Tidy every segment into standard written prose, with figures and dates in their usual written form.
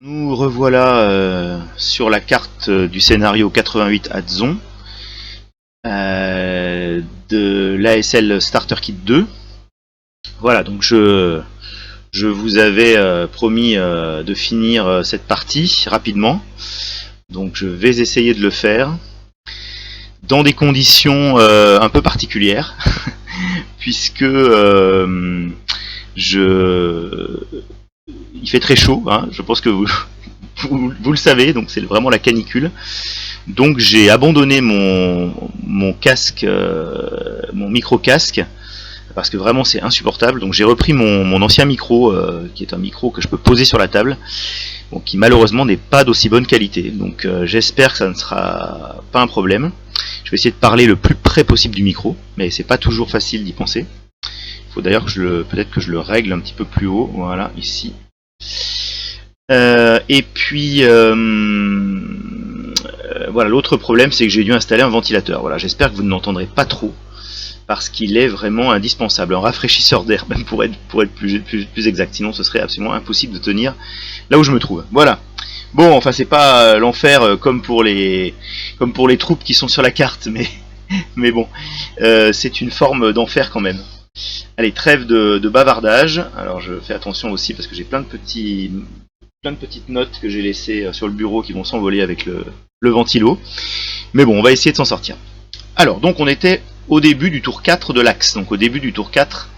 Nous revoilà sur la carte du scénario 88 Adzon de l'ASL Starter Kit 2. Voilà, donc je vous avais promis de finir cette partie rapidement. Donc je vais essayer de le faire dans des conditions un peu particulières puisque il fait très chaud, hein, je pense que vous le savez, donc c'est vraiment la canicule. Donc j'ai abandonné mon casque, mon micro-casque, parce que vraiment c'est insupportable. Donc j'ai repris mon ancien micro, qui est un micro que je peux poser sur la table, bon, qui malheureusement n'est pas d'aussi bonne qualité. Donc j'espère que ça ne sera pas un problème. Je vais essayer de parler le plus près possible du micro, mais c'est pas toujours facile d'y penser. Il faut d'ailleurs que peut-être que je le règle un petit peu plus haut, voilà, ici. Et puis voilà, l'autre problème, c'est que j'ai dû installer un ventilateur. Voilà, j'espère que vous ne l'entendrez pas trop, parce qu'il est vraiment indispensable. Un rafraîchisseur d'air, même pour être plus exact. Sinon, ce serait absolument impossible de tenir là où je me trouve. Voilà. Bon, enfin, c'est pas l'enfer comme pour les troupes qui sont sur la carte, mais bon, c'est une forme d'enfer quand même. Allez, trêve de bavardage. Alors, je fais attention aussi parce que j'ai plein de petites notes que j'ai laissées sur le bureau qui vont s'envoler avec le ventilo. Mais bon, on va essayer de s'en sortir. Alors, donc on était au début du tour 4 de l'Axe, donc au début du tour 4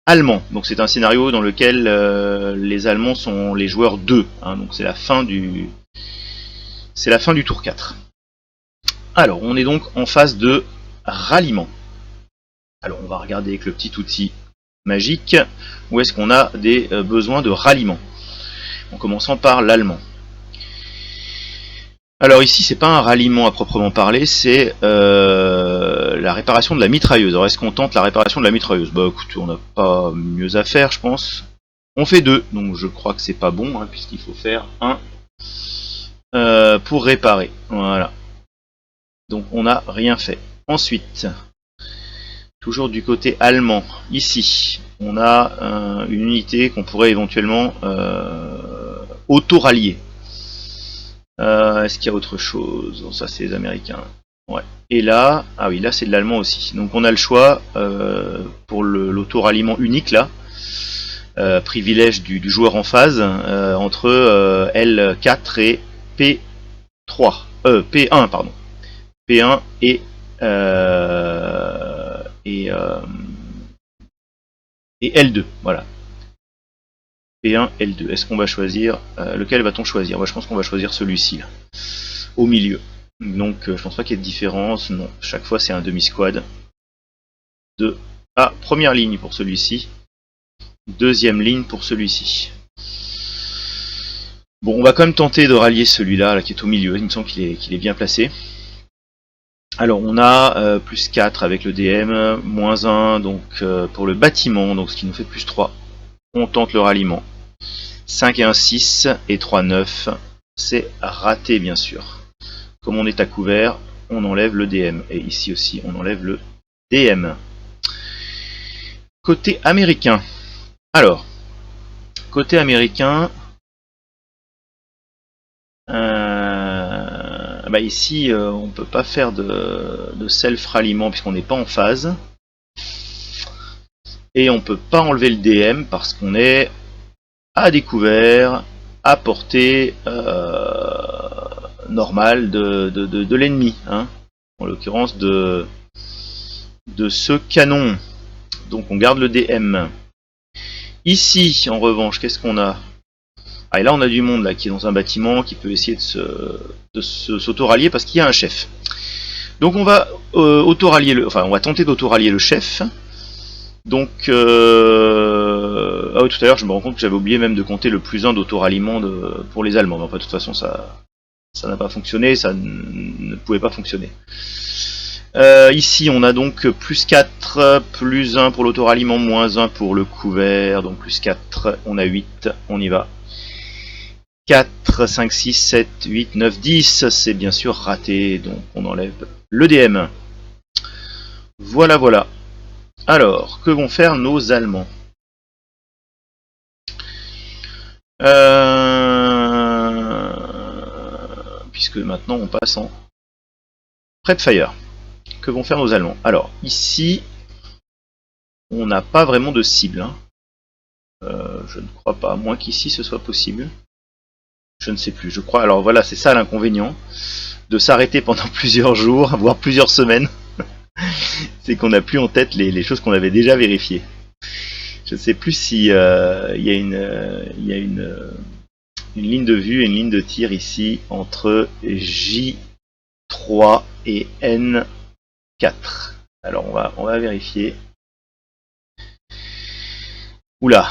allemand. Donc c'est un scénario dans lequel les Allemands sont les joueurs 2, hein, donc c'est la fin du tour 4. Alors, on est donc en phase de ralliement. Alors, on va regarder avec le petit outil magique où est-ce qu'on a des besoins de ralliement. En commençant par l'allemand. Alors ici, c'est pas un ralliement à proprement parler, c'est la réparation de la mitrailleuse. Alors est-ce qu'on tente la réparation de la mitrailleuse? Bah écoute, on n'a pas mieux à faire, je pense. On fait 2, donc je crois que c'est pas bon, hein, puisqu'il faut faire 1 pour réparer. Voilà. Donc on n'a rien fait. Ensuite, toujours du côté allemand, ici, on a une unité qu'on pourrait éventuellement auto-rallier. Est-ce qu'il y a autre chose? Ça c'est les Américains. Ouais. Et là, ah oui, là c'est de l'allemand aussi. Donc on a le choix pour l'auto-ralliement unique là, privilège du joueur en phase, entre L4 et P3, P1 pardon, P1 et L2, voilà. P1, L2. Est-ce qu'on va choisir lequel va-t-on choisir? Moi, je pense qu'on va choisir celui-ci, là, au milieu. Donc, je pense pas qu'il y ait de différence. Non, chaque fois, c'est un demi-squad. Première ligne pour celui-ci. Deuxième ligne pour celui-ci. Bon, on va quand même tenter de rallier celui-là, là, qui est au milieu. Il me semble qu'il est bien placé. Alors, on a plus 4 avec le DM, moins 1 donc, pour le bâtiment, donc ce qui nous fait plus 3. On tente le ralliement. 5 et 1, 6 et 3, 9. C'est raté, bien sûr. Comme on est à couvert, on enlève le DM. Et ici aussi, on enlève le DM. Côté américain. Alors, côté américain, ici, on ne peut pas faire de self-ralliement puisqu'on n'est pas en phase. Et on ne peut pas enlever le DM parce qu'on est à découvert, à portée normale de l'ennemi, hein, en l'occurrence de ce canon. Donc on garde le DM. Ici, en revanche, qu'est-ce qu'on a? Ah, et là on a du monde là qui est dans un bâtiment qui peut essayer de s'auto-rallier parce qu'il y a un chef. Donc on va auto-rallier on va tenter d'auto-rallier le chef. Donc, ah oui, tout à l'heure je me rends compte que j'avais oublié même de compter le plus 1 d'auto-ralliement pour les Allemands. Mais enfin, de toute façon, ça n'a pas fonctionné, ça ne pouvait pas fonctionner. Ici, on a donc plus 4, plus 1 pour l'auto-ralliement, moins 1 pour le couvert. Donc plus 4, on a 8, on y va. 4, 5, 6, 7, 8, 9, 10, c'est bien sûr raté, donc on enlève le DM. Voilà, voilà. Alors, que vont faire nos Allemands? puisque maintenant on passe en prep fire. Que vont faire nos Allemands? Alors, ici, on n'a pas vraiment de cible. Hein. Je ne crois pas, à moins qu'ici ce soit possible. Je ne sais plus, je crois. Alors voilà, c'est ça l'inconvénient de s'arrêter pendant plusieurs jours, voire plusieurs semaines. C'est qu'on n'a plus en tête les choses qu'on avait déjà vérifiées. Je ne sais plus si y a une ligne de vue et une ligne de tir ici entre J3 et N4. Alors on va vérifier. Oula.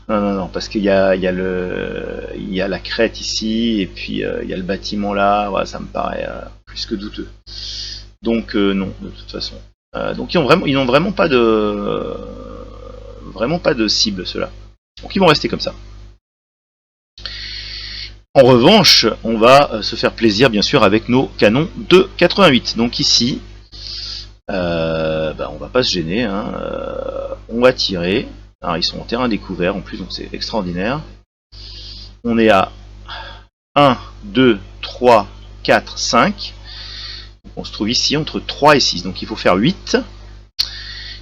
Non, parce qu'il y a la crête ici, et puis il y a le bâtiment là, voilà, ça me paraît plus que douteux. Donc non, de toute façon. Donc ils n'ont vraiment pas de cible, ceux-là. Donc ils vont rester comme ça. En revanche, on va se faire plaisir bien sûr avec nos canons de 88. Donc ici, on va pas se gêner, hein. On va tirer. Alors ils sont en terrain découvert en plus, donc c'est extraordinaire. On est à 1, 2, 3, 4, 5. Donc on se trouve ici entre 3 et 6, donc il faut faire 8.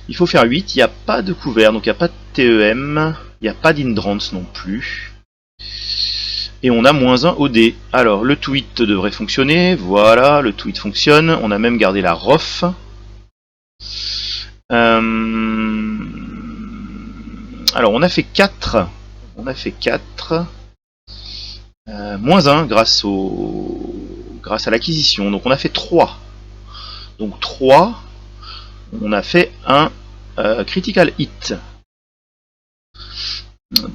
Il faut faire 8, il n'y a pas de couvert, donc il n'y a pas de TEM, il n'y a pas d'hindrance non plus. Et on a -1 OD. Alors le tweet devrait fonctionner, voilà, le tweet fonctionne, on a même gardé la ROF. Alors on a fait 4. -1 grâce à l'acquisition. Donc on a fait 3. Donc 3, on a fait un critical hit.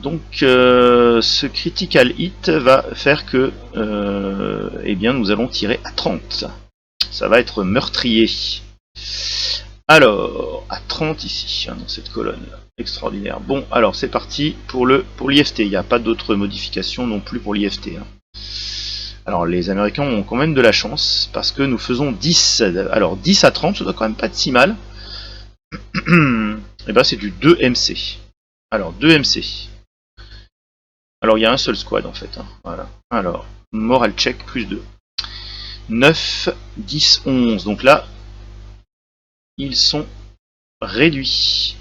Donc ce critical hit va faire que eh bien, nous allons tirer à 30. Ça va être meurtrier. Alors, à 30 ici, hein, dans cette colonne. Extraordinaire. Bon, alors c'est parti pour l'IFT. Il n'y a pas d'autres modifications non plus pour l'IFT. Hein. Alors les Américains ont quand même de la chance, parce que nous faisons 10. Alors 10 à 30, ça doit quand même pas être si mal. Et ben c'est du 2MC. Alors 2MC. Alors il y a un seul squad en fait. Hein. Voilà. Alors, moral check plus 2. 9, 10, 11. Donc là, ils sont réduits.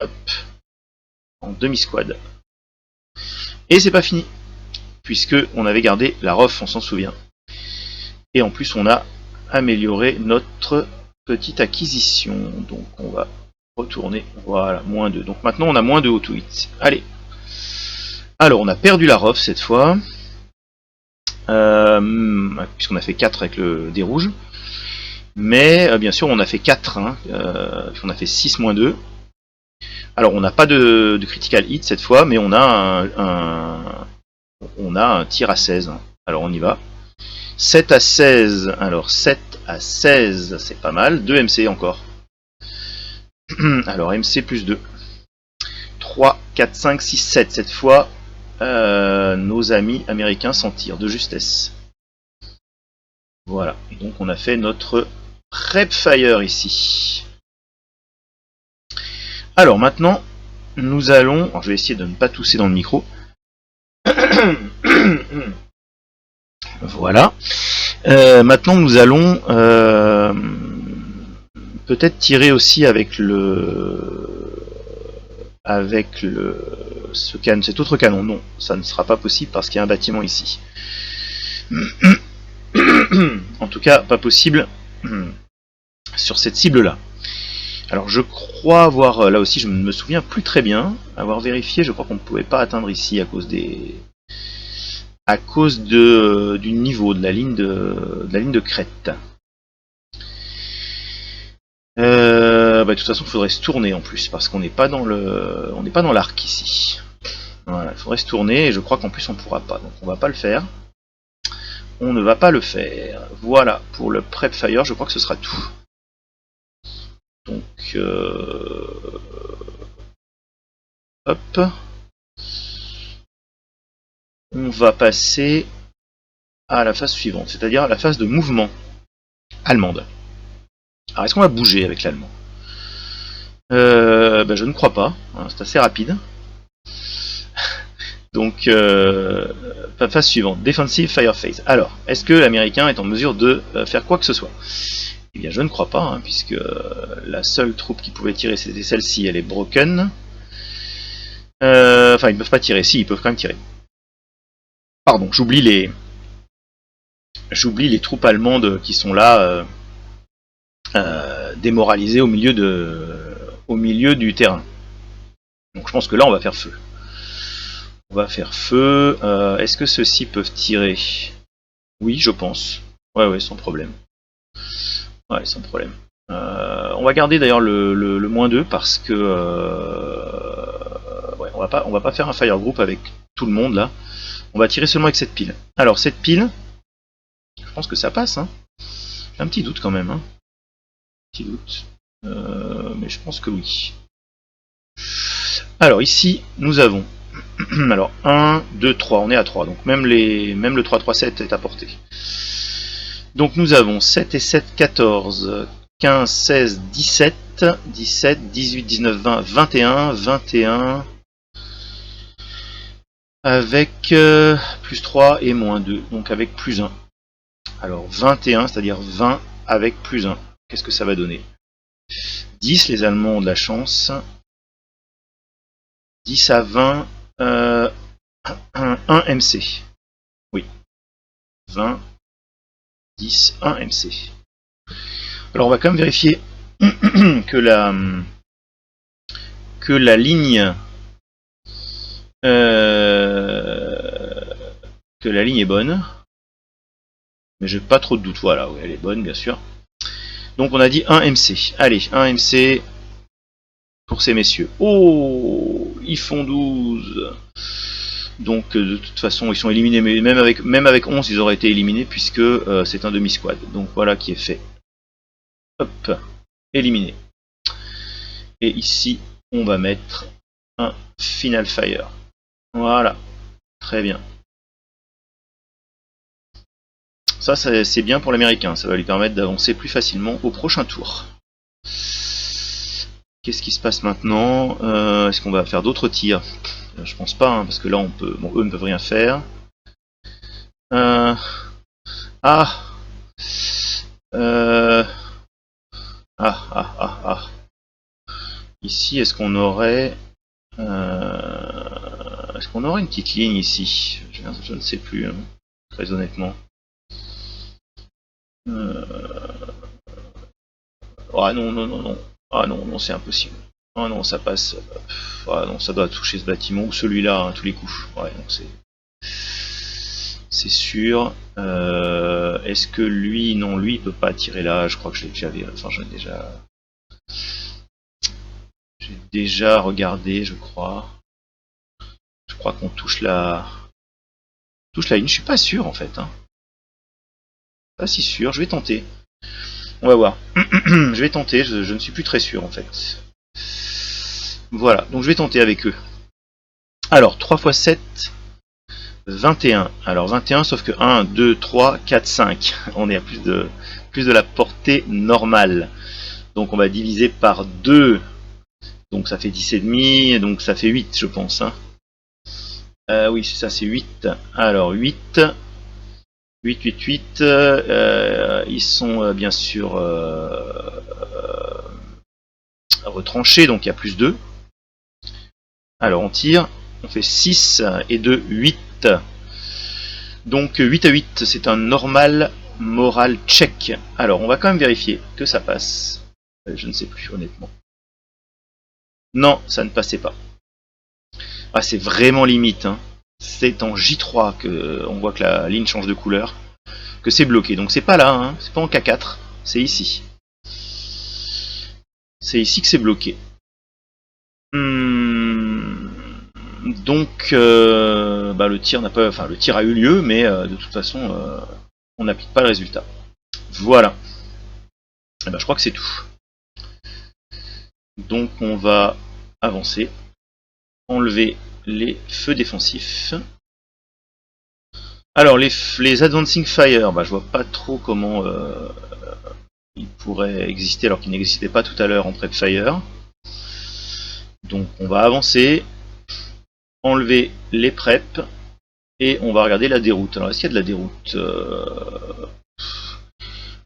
Hop. En demi-squad. Et c'est pas fini. Puisque on avait gardé la ROF, on s'en souvient. Et en plus on a amélioré notre petite acquisition. Donc on va retourner. Voilà, -2. Donc maintenant on a -2 au tweet. Allez. Alors on a perdu la ROF cette fois. Puisqu'on a fait 4 avec le dé rouge. Mais bien sûr on a fait 4. Hein, on a fait 6 -2. Alors on n'a pas de critical hit cette fois, mais on a un tir à 16. Alors on y va. 7 à 16. Alors 7 à 16, c'est pas mal. 2 MC encore. Alors MC plus 2. 3, 4, 5, 6, 7. Cette fois, nos amis américains s'en tirent de justesse. Voilà. Et donc on a fait notre prep fire ici. Alors maintenant, nous allons... Alors, je vais essayer de ne pas tousser dans le micro. Voilà. Maintenant, nous allons peut-être tirer aussi avec cet autre canon. Non, ça ne sera pas possible parce qu'il y a un bâtiment ici. En tout cas, pas possible sur cette cible-là. Alors je crois avoir, là aussi je ne me souviens plus très bien, avoir vérifié, je crois qu'on ne pouvait pas atteindre ici à cause du niveau, de la ligne de crête. De toute façon il faudrait se tourner en plus, parce qu'on n'est pas dans l'arc ici. Voilà, il faudrait se tourner, et je crois qu'en plus on ne pourra pas, donc on va pas le faire. On ne va pas le faire. Voilà, pour le prep fire, je crois que ce sera tout. Donc, hop. On va passer à la phase suivante, c'est-à-dire la phase de mouvement allemande. Alors, est-ce qu'on va bouger avec l'allemand? Je ne crois pas, hein, c'est assez rapide. Donc, phase suivante, Defensive Fire Phase. Alors, est-ce que l'Américain est en mesure de faire quoi que ce soit? Eh bien, je ne crois pas, hein, puisque la seule troupe qui pouvait tirer, c'était celle-ci, elle est broken. Enfin, ils ne peuvent pas tirer, si, ils peuvent quand même tirer. Pardon, j'oublie les troupes allemandes qui sont là, démoralisées au milieu du terrain. Donc je pense que là, on va faire feu. On va faire feu. Est-ce que ceux-ci peuvent tirer? Oui, je pense. Ouais, sans problème. Ouais, sans problème. On va garder d'ailleurs le -2 parce que ouais, on va pas faire un fire group avec tout le monde là. On va tirer seulement avec cette pile. Alors cette pile, je pense que ça passe. Hein. J'ai un petit doute quand même. Hein. Petit doute. Mais je pense que oui. Alors ici, nous avons alors 1, 2, 3, on est à 3, donc même le 3, 3, 7 est à portée. Donc nous avons 7 et 7, 14, 15, 16, 17, 17, 18, 19, 20, 21, 21, avec plus 3 et moins 2, donc avec plus 1. Alors 21, c'est-à-dire 20 avec plus 1. Qu'est-ce que ça va donner? 10, les Allemands ont de la chance. 10 à 20, 1 MC. Oui. 20, 10, 1 MC. Alors on va quand même vérifier que la ligne est bonne. Mais j'ai pas trop de doute. Voilà, oui, elle est bonne bien sûr. Donc on a dit 1 MC. Allez, 1 MC pour ces messieurs. Oh, ils font 12. Donc de toute façon ils sont éliminés, mais même avec 11 ils auraient été éliminés puisque c'est un demi-squad. Donc voilà qui est fait. Hop, éliminé. Et ici on va mettre un Final Fire. Voilà, très bien. Ça c'est bien pour l'Américain, ça va lui permettre d'avancer plus facilement au prochain tour. Qu'est-ce qui se passe maintenant? Est-ce qu'on va faire d'autres tirs? Je pense pas, hein, parce que là on peut. Bon, eux ne peuvent rien faire. Ici, est-ce qu'on aurait. Est-ce qu'on aurait une petite ligne ici? Je ne sais plus, hein, très honnêtement. Ah non. Ah non, c'est impossible. Ah non, ça passe. Ah non, ça doit toucher ce bâtiment ou celui-là à tous les coups. Ouais, donc c'est sûr. Est-ce que lui, non, lui, il peut pas tirer là. Je crois que je l'ai déjà vu. Enfin, j'ai déjà regardé, je crois. Je crois qu'on touche la ligne. Je suis pas sûr en fait. Hein. Pas si sûr. Je vais tenter. On va voir. Je vais tenter. Je ne suis plus très sûr en fait. Voilà. Donc je vais tenter avec eux. Alors 3 x 7. 21. Alors 21, sauf que 1, 2, 3, 4, 5. On est à plus de la portée normale. Donc on va diviser par 2. Donc ça fait 10,5. Donc ça fait 8, je pense. Hein. Oui, c'est ça, c'est 8. Alors 8. 8. Ils sont bien sûr retranchés, donc il y a plus 2. Alors on tire. On fait 6 et 2, 8. Donc 8 à 8, c'est un normal moral check. Alors on va quand même vérifier que ça passe. Je ne sais plus honnêtement. Non, ça ne passait pas. Ah, c'est vraiment limite. Hein. C'est en J3 que on voit que la ligne change de couleur. Que c'est bloqué. Donc c'est pas là, hein. C'est pas en K4. C'est ici. C'est ici que c'est bloqué. Donc le tir n'a pas, enfin le tir a eu lieu, mais de toute façon on n'applique pas le résultat. Voilà. Et je crois que c'est tout. Donc on va avancer, enlever les feux défensifs. Alors les advancing fire, je vois pas trop comment ils pourraient exister alors qu'ils n'existaient pas tout à l'heure en prep fire. Donc on va avancer, enlever les prep Et on va regarder la déroute. Alors, est-ce qu'il y a de la déroute?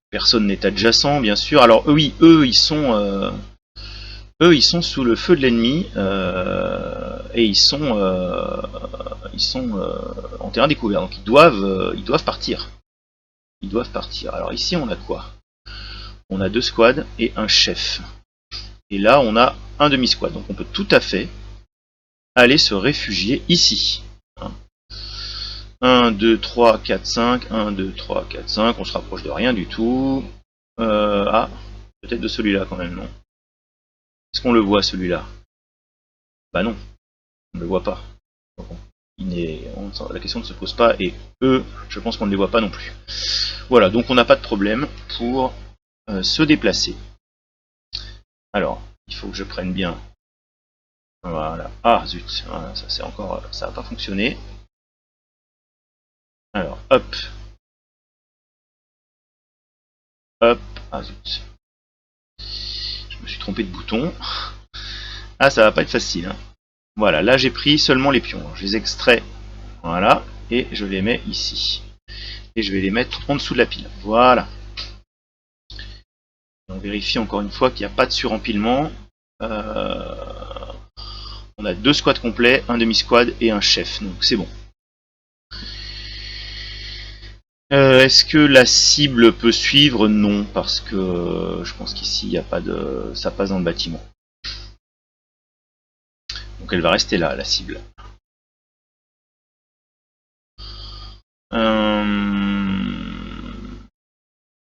Personne n'est adjacent, bien sûr. Alors, oui, eux, ils sont sous le feu de l'ennemi. Et ils sont en terrain découvert. Donc, ils doivent partir. Ils doivent partir. Alors, ici, on a quoi? On a 2 squads et un chef. Et là, on a un demi-squad. Donc, on peut tout à fait aller se réfugier ici. 1, 2, 3, 4, 5. 1, 2, 3, 4, 5. On se rapproche de rien du tout. Ah, peut-être de celui-là quand même, non? Est-ce qu'on le voit, celui-là? Bah non, on ne le voit pas. La question ne se pose pas, et eux, je pense qu'on ne les voit pas non plus. Voilà, donc on n'a pas de problème pour se déplacer. Alors, il faut que je prenne bien. Voilà. Ah zut, voilà, ça c'est encore, ça n'a pas fonctionné. Alors, hop. Hop. Ah zut. Je me suis trompé de bouton. Ah, ça va pas être facile. Hein. Voilà, là j'ai pris seulement les pions. Je les extrais. Voilà. Et je les mets ici. Et je vais les mettre en dessous de la pile. Voilà. On vérifie encore une fois qu'il n'y a pas de surempilement. On a 2 squads complets, un demi-squad et un chef. Donc c'est bon. Est-ce que la cible peut suivre? Non, parce que je pense qu'ici il n'y a pas de. Ça passe dans le bâtiment. Donc elle va rester là, la cible.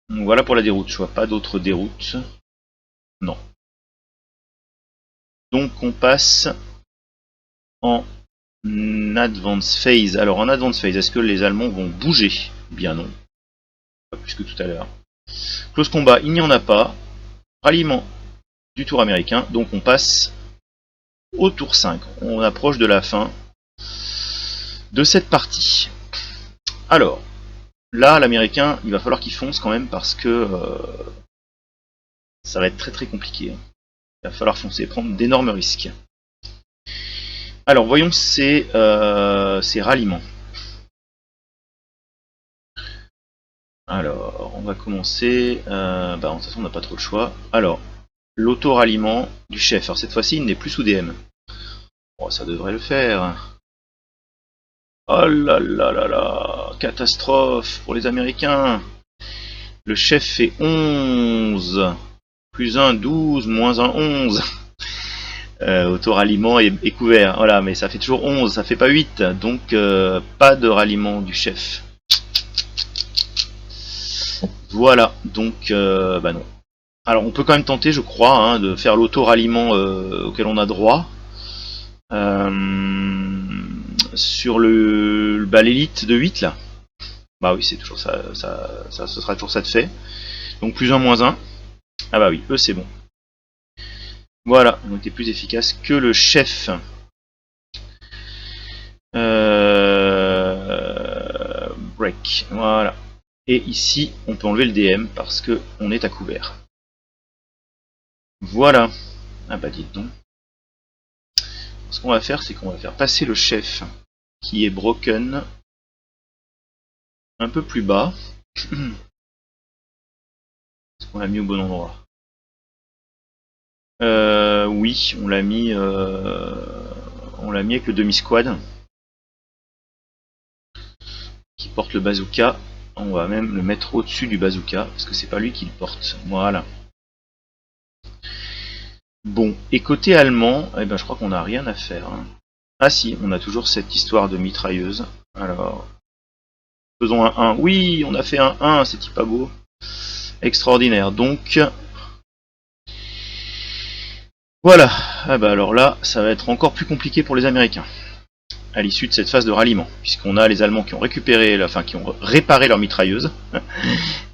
Donc voilà pour la déroute. Je vois pas d'autres déroutes. Non. Donc on passe en advance phase. Alors en advance phase, est-ce que les Allemands vont bouger? Bien non. Pas plus que tout à l'heure. Close combat, il n'y en a pas. Ralliement du tour américain. Donc on passe au tour 5. On approche de la fin de cette partie. Alors, là, l'américain, il va falloir qu'il fonce quand même parce que ça va être très très compliqué. Il va falloir foncer, prendre d'énormes risques. Alors, voyons ces ralliements. Alors, on va commencer. De toute façon, on n'a pas trop le choix. Alors, l'auto-ralliement du chef. Alors, cette fois-ci, il n'est plus sous DM. Oh, ça devrait le faire. Oh là là là là, catastrophe pour les Américains. Le chef fait 11. Plus 1, 12, moins 1, 11. Auto-ralliement est couvert. Voilà, mais ça fait toujours 11, ça fait pas 8. Donc, pas de ralliement du chef. Voilà, donc, non. Alors, on peut quand même tenter, je crois, hein, de faire l'auto-ralliement auquel on a droit. Sur l'élite de 8, là. Bah oui, c'est toujours ça, ce sera toujours ça de fait. Donc, plus 1, moins 1. Ah bah oui, eux, c'est bon. Voilà, ils ont été plus efficaces que le chef. Break, voilà. Et ici, on peut enlever le DM parce que on est à couvert. Voilà. Ah bah dites donc. Ce qu'on va faire, c'est qu'on va faire passer le chef qui est broken un peu plus bas. Est-ce qu'on l'a mis au bon endroit? Oui, on l'a mis avec le demi-squad qui porte le bazooka. On va même le mettre au-dessus du bazooka parce que c'est pas lui qui le porte. Voilà. Bon, et côté allemand, eh ben, je crois qu'on n'a rien à faire. Hein. Ah si, on a toujours cette histoire de mitrailleuse. Alors, faisons un 1. Oui, on a fait un 1, c'est pas beau. Extraordinaire. Donc, voilà. Ah bah alors là, ça va être encore plus compliqué pour les Américains. À l'issue de cette phase de ralliement. Puisqu'on a les Allemands qui ont qui ont réparé leur mitrailleuse.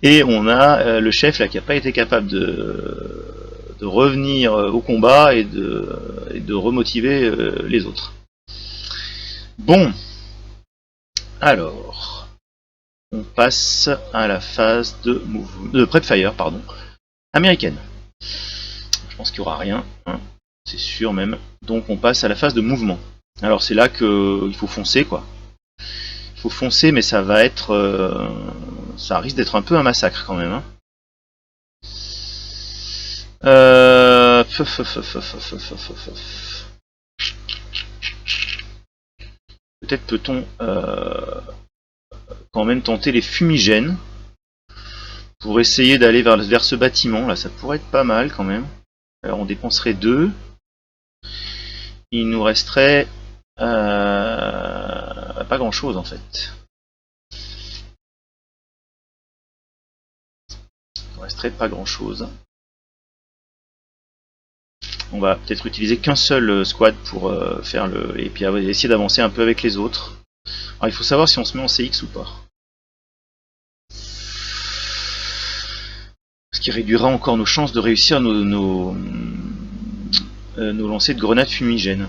Et on a le chef là qui n'a pas été capable de revenir au combat et de remotiver les autres. Bon, alors, on passe à la phase de prep-fire, pardon, américaine. Je pense qu'il n'y aura rien, hein, c'est sûr même. Donc on passe à la phase de mouvement. Alors c'est là qu'il faut foncer, quoi. Faut foncer, mais ça va être... ça risque d'être un peu un massacre quand même. Hein. Peut-être peut-on quand même tenter les fumigènes pour essayer d'aller vers ce bâtiment. Là, ça pourrait être pas mal quand même. Alors on dépenserait 2. Il nous resterait pas grand chose en fait. Il nous resterait pas grand chose. On va peut-être utiliser qu'un seul squad pour faire le... Et puis essayer d'avancer un peu avec les autres. Alors il faut savoir si on se met en CX ou pas. Ce qui réduira encore nos chances de réussir nos lancers de grenades fumigènes.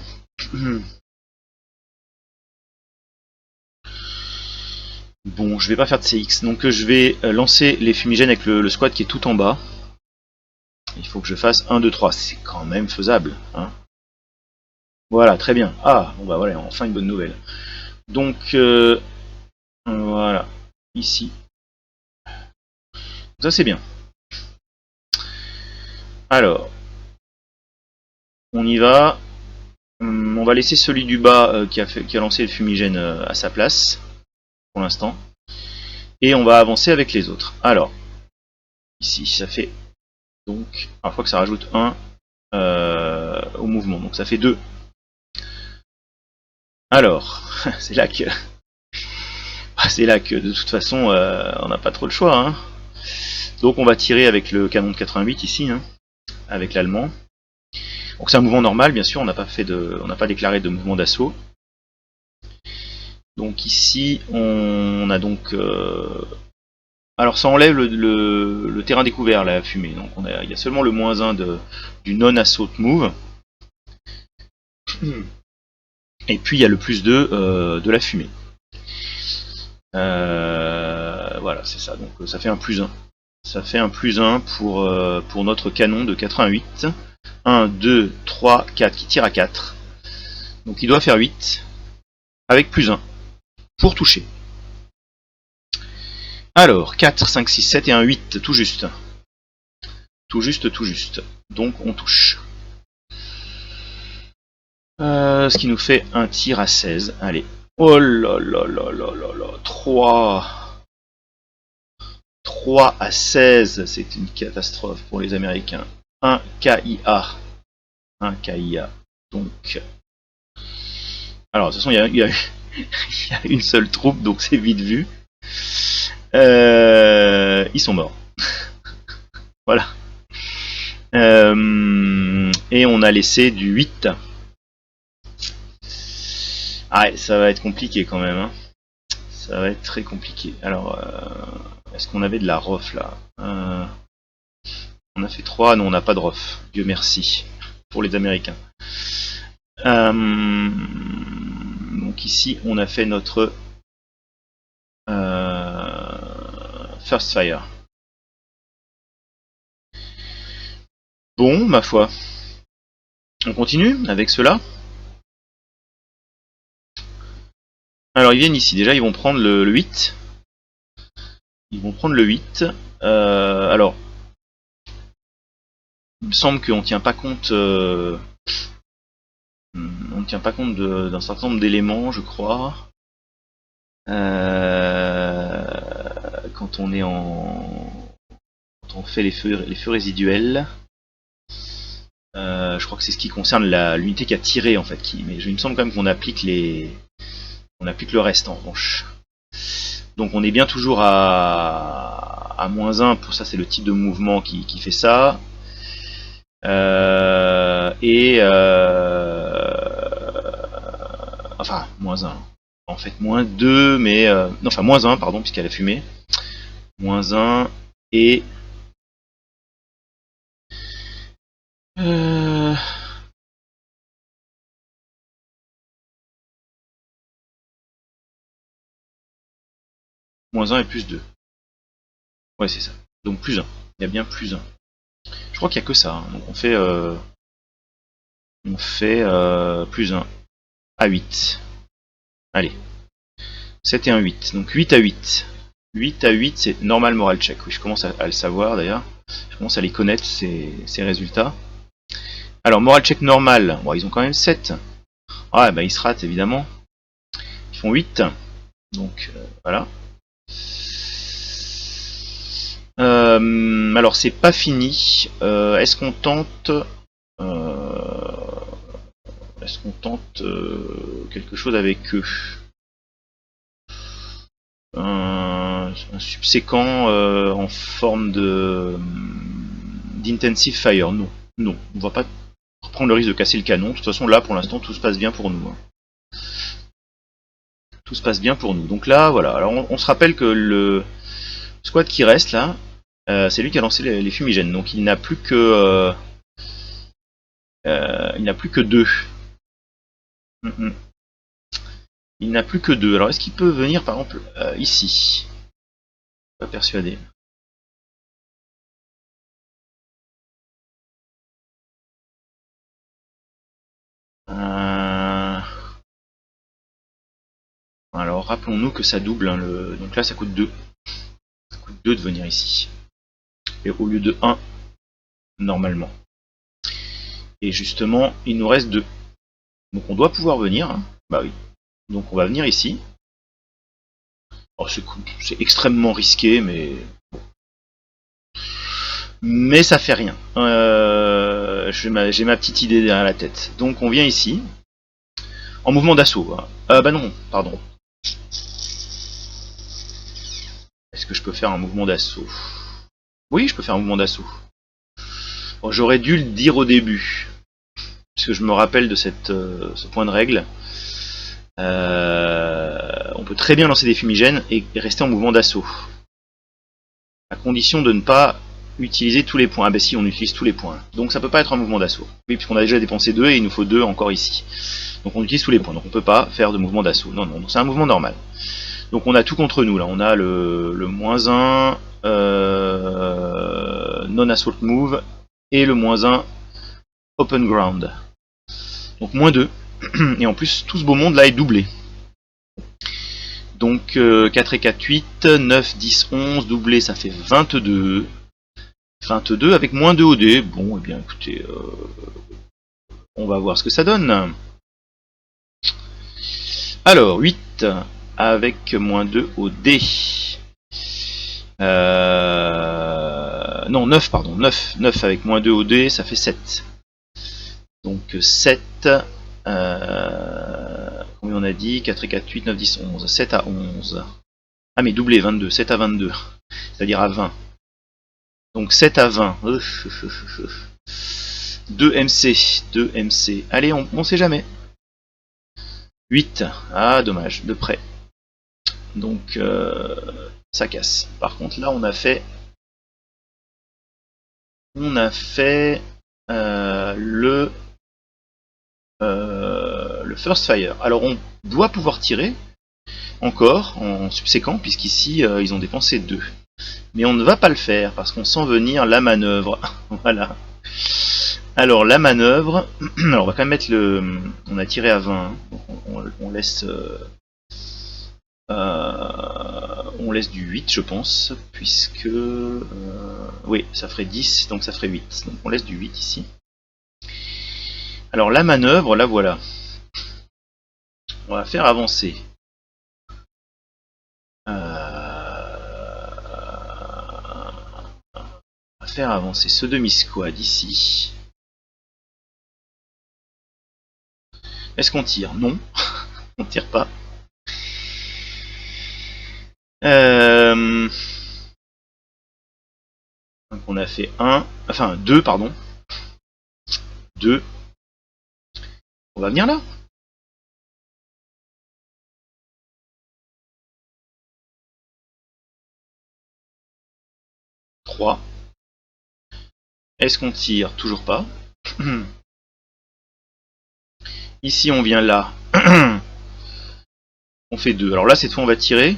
Bon, je vais pas faire de CX, donc je vais lancer les fumigènes avec le squad qui est tout en bas. Il faut que je fasse 1, 2, 3, c'est quand même faisable. Hein. Voilà, très bien. Ah, bon bah voilà, enfin une bonne nouvelle. Donc, voilà, ici. Ça c'est bien. Alors, on y va. On va laisser celui du bas qui a lancé le fumigène à sa place, pour l'instant. Et on va avancer avec les autres. Alors, ici, ça fait donc... Alors, je crois que ça rajoute 1 au mouvement, donc ça fait 2. Alors, c'est là que... c'est là que de toute façon, on n'a pas trop le choix. Hein. Donc on va tirer avec le canon de 88 ici, hein, avec l'allemand. Donc c'est un mouvement normal, bien sûr, on n'a pas déclaré de mouvement d'assaut. Donc ici, on a donc... Alors ça enlève le terrain découvert, la fumée. Donc il y a seulement le -1 du non-assaut move. Et puis il y a le +2 de la fumée. Voilà, c'est ça. Donc ça fait un +1. Ça fait un +1 pour notre canon de 88. 1, 2, 3, 4 qui tire à 4. Donc il doit faire 8 avec +1 pour toucher. Alors 4, 5, 6, 7 et un 8, tout juste. Tout juste, tout juste. Donc on touche. Ce qui nous fait un tir à 16. Allez. Oh là là là là là là. 3. 3 à 16, c'est une catastrophe pour les Américains. 1 KIA. 1 KIA. Donc. Alors, de toute façon, il y a une seule troupe, donc c'est vite vu. Ils sont morts. Voilà. Et on a laissé du 8. Ah ouais, ça va être compliqué quand même. Hein. Ça va être très compliqué. Alors, est-ce qu'on avait de la ROF là On a fait 3, non on n'a pas de ROF. Dieu merci. Pour les Américains. Donc ici, on a fait notre First Fire. Bon, ma foi. On continue avec cela. Alors ils viennent ici, déjà ils vont prendre le 8. Ils vont prendre le 8. Alors, il me semble qu'on ne tient pas compte... on ne tient pas compte d'un certain nombre d'éléments, je crois. Quand on est quand on fait les feux résiduels. Je crois que c'est ce qui concerne l'unité qui a tiré en fait. Mais il me semble quand même qu'on applique on applique le reste en revanche. Donc on est bien toujours à -1, pour ça c'est le type de mouvement qui fait ça. Enfin, -1. En fait, -2, mais... non, enfin, -1, pardon, puisqu'elle a fumé. -1 et... -1 et +2. Ouais, c'est ça. Donc +1. Il y a bien +1. Je crois qu'il n'y a que ça. Hein. Donc on fait +1 à 8. Allez. 7 et un 8. Donc 8 à 8. 8 à 8, c'est normal moral check. Oui, je commence à le savoir d'ailleurs. Je commence à les connaître, ces résultats. Alors, moral check normal. Bon, ils ont quand même 7. Ah, bah ils se ratent évidemment. Ils font 8. Donc, voilà. Alors, c'est pas fini. Est-ce qu'on tente... Est-ce qu'on tente quelque chose avec eux? Un subséquent en forme de d'intensive fire? Non, non, on va pas prendre le risque de casser le canon. De toute façon, là, pour l'instant, tout se passe bien pour nous. Hein. Tout se passe bien pour nous. Donc là, voilà. Alors, on se rappelle que le squad qui reste là, c'est lui qui a lancé les fumigènes. Donc, il n'a plus que il n'a plus que 2. Il n'a plus que 2. Alors, est-ce qu'il peut venir, par exemple, ici? Pas persuadé. Alors, rappelons-nous que ça double. Hein, donc là, ça coûte 2. Ça coûte 2 de venir ici. Et au lieu de 1, normalement. Et justement, il nous reste 2. Donc, on doit pouvoir venir. Hein. Bah oui. Donc, on va venir ici. Oh, c'est extrêmement risqué, mais... Mais ça fait rien. J'ai ma petite idée derrière la tête. Donc, on vient ici. En mouvement d'assaut. Hein. Bah non, pardon. Est-ce que je peux faire un mouvement d'assaut? Oui, je peux faire un mouvement d'assaut. Bon, j'aurais dû le dire au début. Parce que je me rappelle de ce point de règle. On peut très bien lancer des fumigènes et rester en mouvement d'assaut. À condition de ne pas utiliser tous les points. Ah bah si, on utilise tous les points. Donc ça peut pas être un mouvement d'assaut. Oui, puisqu'on a déjà dépensé 2 et il nous faut 2 encore ici. Donc on utilise tous les points. Donc on peut pas faire de mouvement d'assaut. Non, non, c'est un mouvement normal. Donc on a tout contre nous là. On a le -1 non-assault move et le -1 open ground. Donc -2. Et en plus, tout ce beau monde là est doublé. Donc 4 et 4, 8, 9, 10, 11, doublé, ça fait 22. 22 avec -2 au dé. Bon, et bien écoutez, on va voir ce que ça donne. Alors, 8 avec -2 au dé. Non, 9, pardon. 9 avec -2 au dé, ça fait 7. Donc 7... combien on a dit? 4 et 4, 8, 9, 10, 11. 7 à 11. Ah mais doublé, 22. 7 à 22. C'est-à-dire à 20. Donc 7 à 20. 2 MC. 2 MC. Allez, on sait jamais. 8. Ah, dommage. De près. Donc, ça casse. Par contre, là, on a fait... le First Fire. Alors, on doit pouvoir tirer encore en subséquent, puisqu'ici, ils ont dépensé 2. Mais on ne va pas le faire, parce qu'on sent venir la manœuvre. Voilà. Alors, la manœuvre... Alors, on va quand même mettre le... On a tiré à 20. Donc on laisse... on laisse du 8, je pense, puisque... oui, ça ferait 10, donc ça ferait 8. Donc on laisse du 8 ici. Alors, la manœuvre, la voilà. On va faire avancer. On va faire avancer ce demi-squad ici. Est-ce qu'on tire? Non, on tire pas. Donc on a fait 1, enfin 2, pardon. 2. On va venir là. 3. Est-ce qu'on tire? Toujours pas. Ici on vient là. On fait 2. Alors là cette fois on va tirer.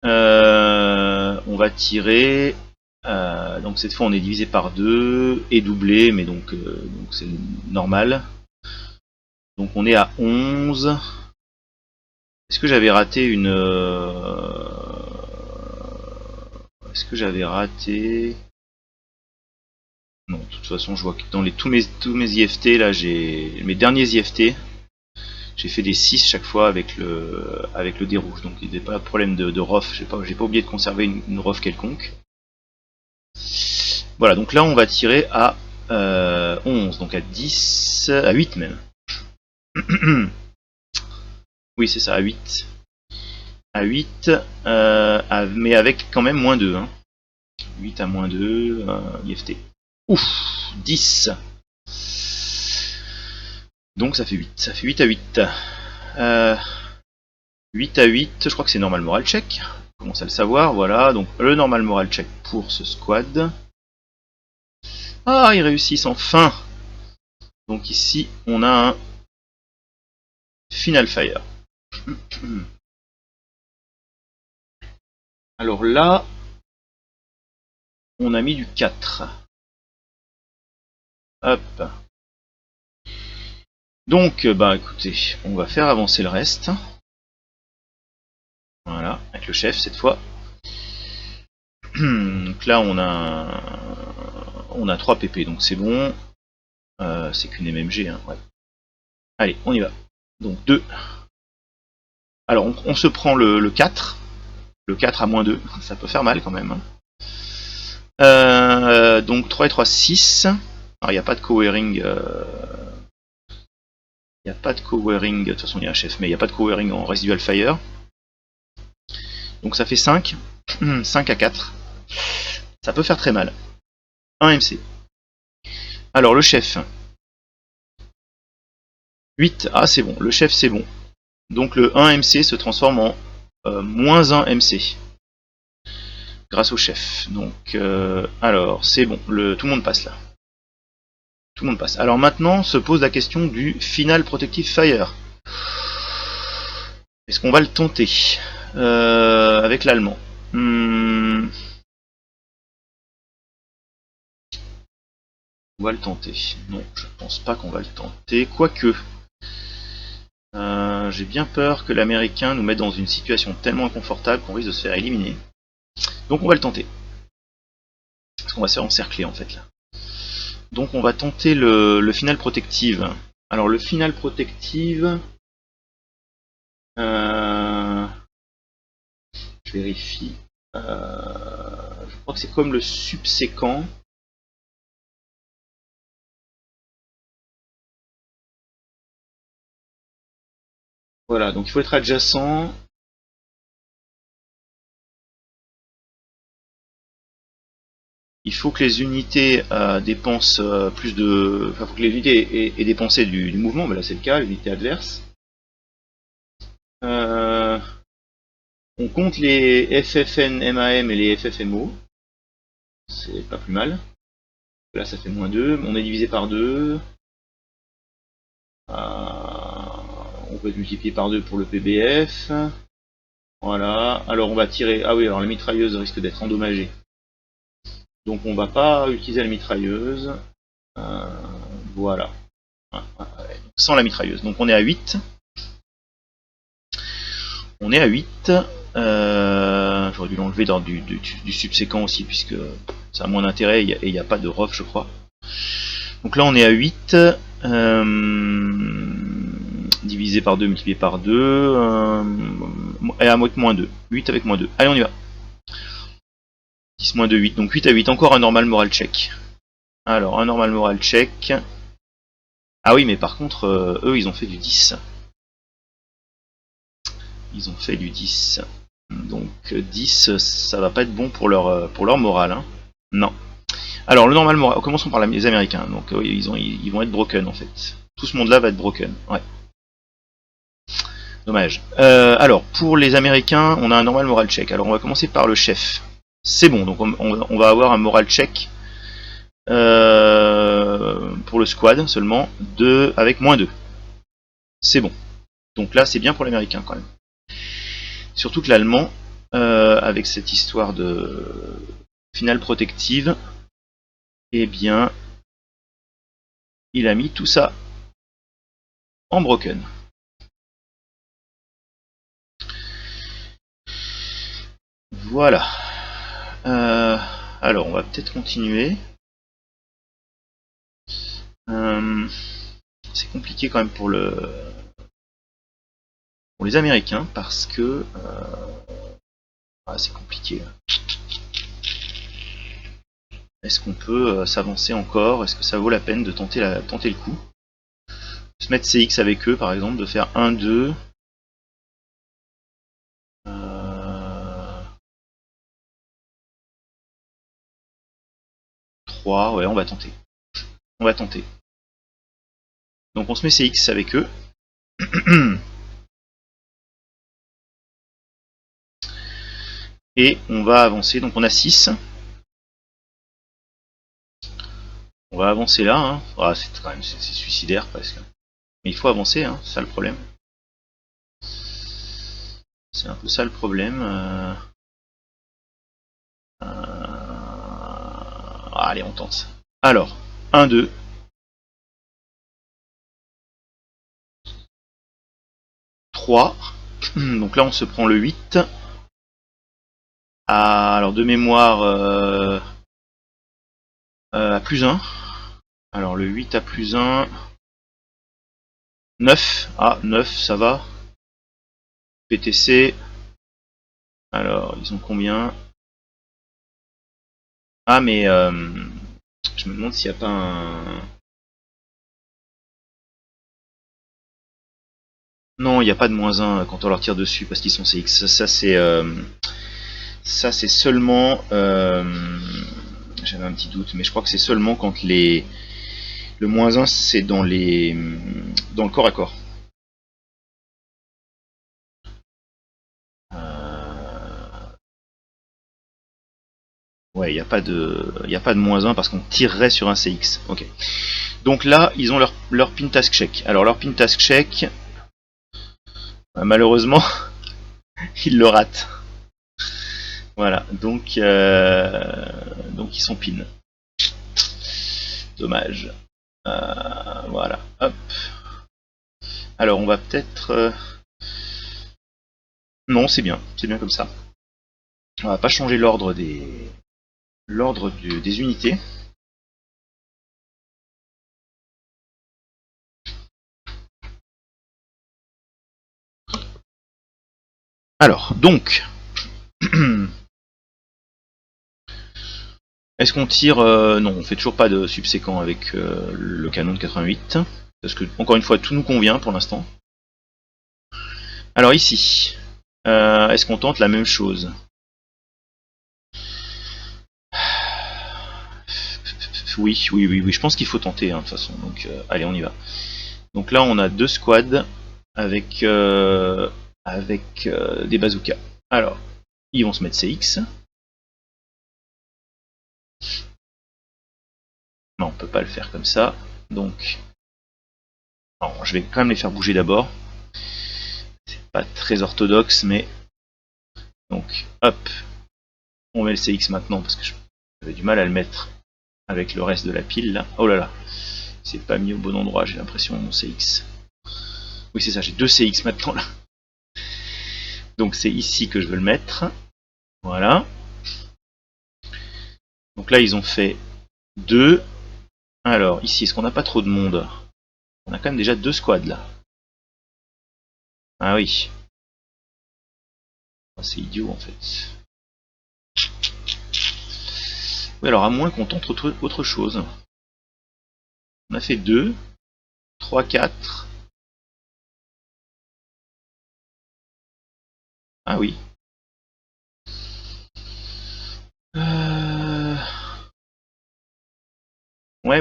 On va tirer. Donc cette fois on est divisé par 2 et doublé, mais donc c'est normal. Donc on est à 11. Est-ce que j'avais raté une... Est-ce que j'avais raté... Non, de toute façon, je vois que dans tous mes IFT, là, mes derniers IFT, j'ai fait des 6 chaque fois avec le dé rouge. Donc il n'y avait pas de problème de ROF. J'ai pas oublié de conserver une ROF quelconque. Voilà, donc là, on va tirer à 11, donc à 10, à 8 même. Oui, c'est ça, à 8. À 8, mais avec quand même moins 2. Hein. 8 à moins 2, IFT. Ouf, 10. Donc ça fait 8. Ça fait 8 à 8. 8 à 8, je crois que c'est normal moral check. On commence à le savoir, voilà. Donc le normal moral check pour ce squad. Ah, ils réussissent enfin. Donc ici, on a un Final Fire. Alors là, on a mis du 4. Hop. Donc, bah écoutez, on va faire avancer le reste. Voilà, avec le chef cette fois. Donc là, on a 3 PP, donc c'est bon. C'est qu'une MMG, hein, ouais. Allez, on y va. Donc 2. Alors, on se prend le 4. Le 4 à moins 2, ça peut faire mal quand même. Donc 3 et 3, 6. Alors, il n'y a pas de co-wearing. Il n'y a pas de co-wearing. De toute façon, il y a un chef, mais il n'y a pas de co-wearing en residual fire. Donc ça fait 5. 5 à 4. Ça peut faire très mal. 1 MC. Alors, le chef. 8. Ah, c'est bon. Le chef, c'est bon. Donc le 1 MC se transforme en moins 1 MC. Grâce au chef. Donc, alors, c'est bon. Tout le monde passe là. Tout le monde passe. Alors maintenant se pose la question du Final Protective Fire. Est-ce qu'on va le tenter avec l'allemand? On va le tenter. Non, je pense pas qu'on va le tenter. Quoique, j'ai bien peur que l'américain nous mette dans une situation tellement inconfortable qu'on risque de se faire éliminer. Donc on va le tenter. Parce qu'on va se faire encercler en fait là. Donc on va tenter le Final Protective. Alors le Final Protective... je vérifie. Je crois que c'est comme le subséquent. Voilà, donc il faut être adjacent. Il faut que les unités dépensent plus de... Enfin, il faut que les unités aient dépensé du mouvement, mais là c'est le cas, l'unité adverse. On compte les FFN-MAM et les FFMO. C'est pas plus mal. Là ça fait moins 2. On est divisé par 2. On peut être multiplié par 2 pour le PBF. Voilà. Alors on va tirer... Ah oui, alors la mitrailleuse risque d'être endommagée. Donc on va pas utiliser la mitrailleuse. Voilà. Sans la mitrailleuse. Donc on est à 8. On est à 8. J'aurais dû l'enlever dans du subséquent aussi, puisque ça a moins d'intérêt et il n'y a pas de ROF, je crois. Donc là on est à 8. Divisé par 2, multiplié par 2. Et avec moins 2. 8 avec moins 2. Allez, on y va. 10 moins 2, 8. Donc 8 à 8. Encore un normal moral check. Alors, un normal moral check. Ah oui, mais par contre, eux, ils ont fait du 10. Ils ont fait du 10. Donc 10, ça va pas être bon pour leur morale. Hein. Non. Alors, le normal moral, commençons par les Américains. Donc ils vont être broken, en fait. Tout ce monde-là va être broken. Ouais. Dommage. Alors, pour les Américains, on a un normal moral check. Alors, on va commencer par le chef. C'est bon, donc on va avoir un moral check pour le squad seulement, avec moins 2. C'est bon. Donc là, c'est bien pour l'américain quand même. Surtout que l'allemand, avec cette histoire de finale protective, eh bien, il a mis tout ça en broken. Voilà. Alors, on va peut-être continuer. C'est compliqué quand même pour les Américains parce que c'est compliqué. Est-ce qu'on peut s'avancer encore? Est-ce que ça vaut la peine de tenter le coup? Se mettre CX avec eux par exemple, de faire 1, 2. 3, ouais, on va tenter. On va tenter. Donc on se met CX avec eux. Et on va avancer, donc on a 6. On va avancer là, hein. Ah, c'est quand même c'est suicidaire presque. Mais il faut avancer, hein, c'est ça le problème. C'est un peu ça le problème. Allez, on tente. Alors, 1, 2. 3. Donc là on se prend le 8. Alors de mémoire à plus 1. Alors le 8 à plus 1. 9. Ah, 9, ça va. PTC. Alors, ils ont combien? Ah, mais je me demande s'il n'y a pas un... Non, il n'y a pas de -1 quand on leur tire dessus parce qu'ils sont CX. Ça c'est seulement... J'avais un petit doute, mais je crois que c'est seulement quand le -1 c'est dans le corps à corps. Ouais, il n'y a pas de -1 parce qu'on tirerait sur un CX. Ok. Donc là, ils ont leur pin task check. Alors leur pin task check, malheureusement, ils le ratent. Voilà, donc ils sont pin. Dommage. Voilà, hop. Alors on va peut-être... Non, c'est bien comme ça. On va pas changer l'ordre des unités. Alors, donc... Est-ce qu'on tire... non, on fait toujours pas de subséquent avec le canon de 88. Parce que, encore une fois, tout nous convient pour l'instant. Alors ici, est-ce qu'on tente la même chose? Oui, je pense qu'il faut tenter, hein, de toute façon. Donc, allez, on y va. Donc là, on a 2 squads avec des bazookas. Alors, ils vont se mettre CX. Non, on peut pas le faire comme ça. Donc, non, je vais quand même les faire bouger d'abord. C'est pas très orthodoxe, mais... Donc, hop, on met le CX maintenant, parce que j'avais du mal à le mettre avec le reste de la pile, là. Oh là là, c'est pas mis au bon endroit, j'ai l'impression, mon CX. Oui, c'est ça, j'ai 2 CX maintenant, là. Donc c'est ici que je veux le mettre. Voilà. Donc là, ils ont fait 2. Alors, ici, est-ce qu'on n'a pas trop de monde? On a quand même déjà 2 squads, là. Ah oui. C'est idiot, en fait. Oui, alors à moins qu'on tente autre chose. On a fait 2, 3, 4. Ah oui. Ouais.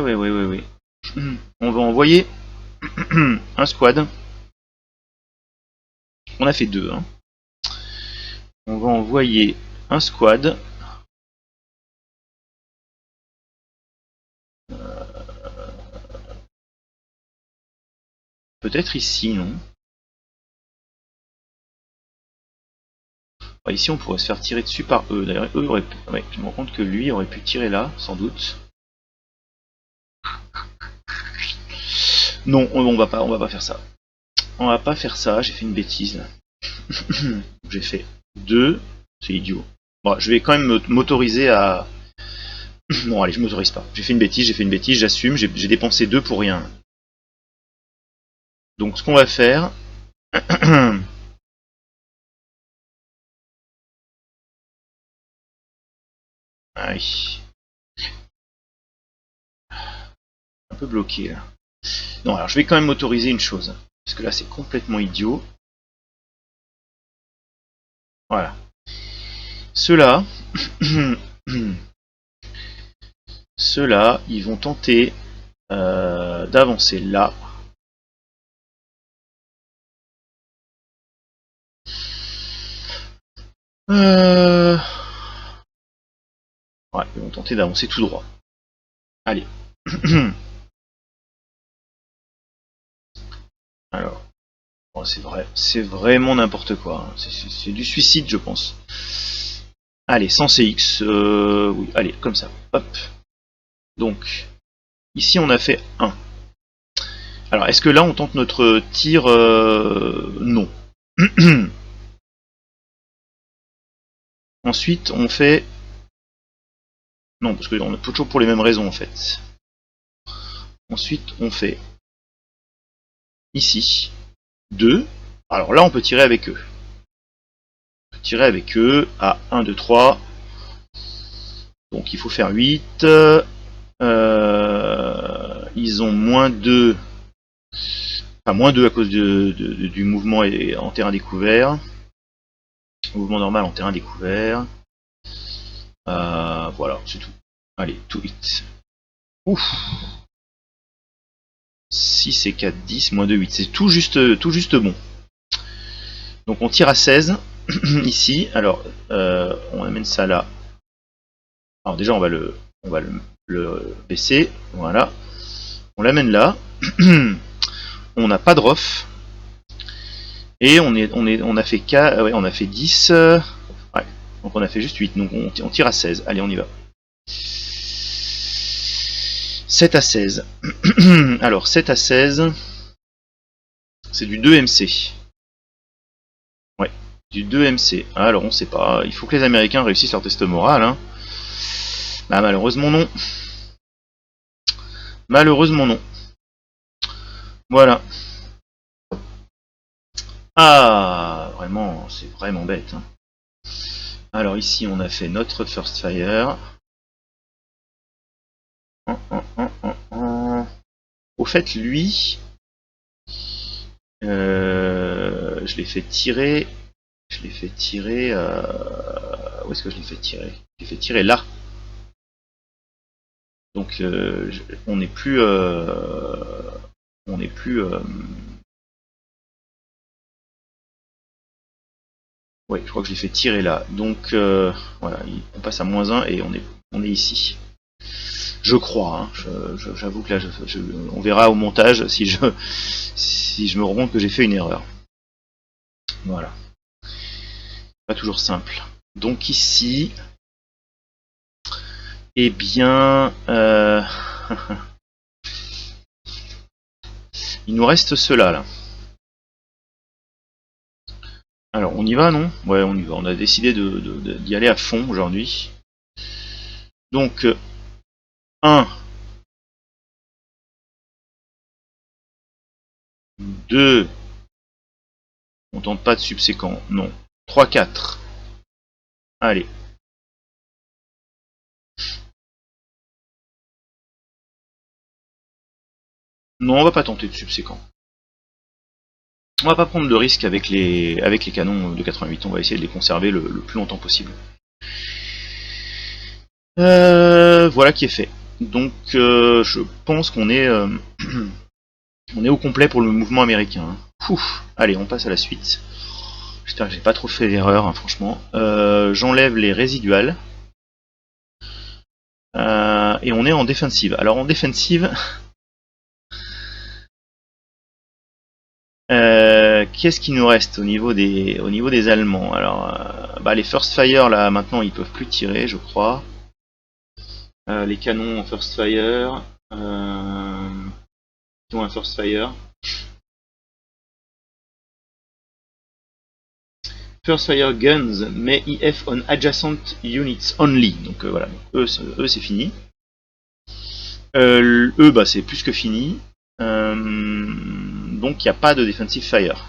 On va envoyer un squad. On a fait 2. Hein. On va envoyer un squad. Peut-être ici, non? Ici, on pourrait se faire tirer dessus par eux. D'ailleurs, eux auraient pu... Ouais, je me rends compte que lui aurait pu tirer là, sans doute. Non, on va pas faire ça. On va pas faire ça, j'ai fait une bêtise là. J'ai fait 2, c'est idiot. Bon, je vais quand même m'autoriser à... Non, allez, je m'autorise pas. J'ai fait une bêtise, j'assume, j'ai dépensé 2 pour rien. Donc ce qu'on va faire... Ah oui. Un peu bloqué là. Non, alors je vais quand même m'autoriser une chose. Parce que là c'est complètement idiot. Voilà. Ceux-là... Ceux-là, ils vont tenter d'avancer là. Ouais, ils vont tenter d'avancer tout droit. Allez. Alors, bon, c'est vrai, c'est vraiment n'importe quoi. Hein. C'est du suicide, je pense. Allez, sans CX, oui, allez, comme ça. Hop. Donc, ici on a fait 1. Alors, est-ce que là on tente notre tir non. Ensuite, on fait... Non, parce qu'on est toujours pour les mêmes raisons en fait. Ensuite, on fait ici 2. Alors là, on peut tirer avec eux. On peut tirer avec eux à 1, 2, 3. Donc il faut faire 8. Ils ont moins 2. Enfin, moins 2 à cause du mouvement en terrain découvert. Mouvement normal en terrain découvert. Voilà, c'est tout. Allez, tout vite. Ouf. 6 et 4, 10, moins 2, 8. C'est tout juste bon. Donc on tire à 16 ici. Alors, on amène ça là. Alors déjà, on va le baisser. Voilà. On l'amène là. On n'a pas de rof. Et on a fait ouais, on a fait 10. Ouais. Donc on a fait juste 8. Donc on tire à 16. Allez, on y va. 7 à 16. Alors 7 à 16. C'est du 2 MC. Ouais. Du 2 MC. Alors on sait pas. Il faut que les Américains réussissent leur test moral. Hein. Bah malheureusement non. Malheureusement non. Voilà. Ah, vraiment, c'est vraiment bête. Hein. Alors ici, on a fait notre first fire. Au fait, lui, je l'ai fait tirer. Je l'ai fait tirer. Où est-ce que je l'ai fait tirer? Je l'ai fait tirer là. Donc, on n'est plus. On n'est plus. Ouais, je crois que je l'ai fait tirer là. Donc, voilà, on passe à -1 et on est ici. Je crois, hein. J'avoue que là, on verra au montage si je me rends compte que j'ai fait une erreur. Voilà. Pas toujours simple. Donc ici, eh bien, il nous reste cela là. Alors, on y va, non? Ouais, on y va. On a décidé d'y aller à fond aujourd'hui. Donc, 1, 2, on tente pas de subséquent, non. 3, 4. Allez. Non, on va pas tenter de subséquent. On va pas prendre de risque avec les canons de 88, on va essayer de les conserver le plus longtemps possible. Voilà qui est fait. Donc je pense qu'on est on est au complet pour le mouvement américain. Ouf. Allez, on passe à la suite. J'espère que j'ai pas trop fait d'erreur, hein, franchement. J'enlève les résiduales. Et on est en défensive. Alors en défensive, qu'est-ce qui nous reste au niveau des Allemands? Alors, les First Fire là maintenant ils peuvent plus tirer, je crois. Les canons en First Fire, qui ont un First Fire. First fire guns may EF on adjacent units only. Donc voilà, eux c'est fini. Eux bah c'est plus que fini. Donc il n'y a pas de defensive fire.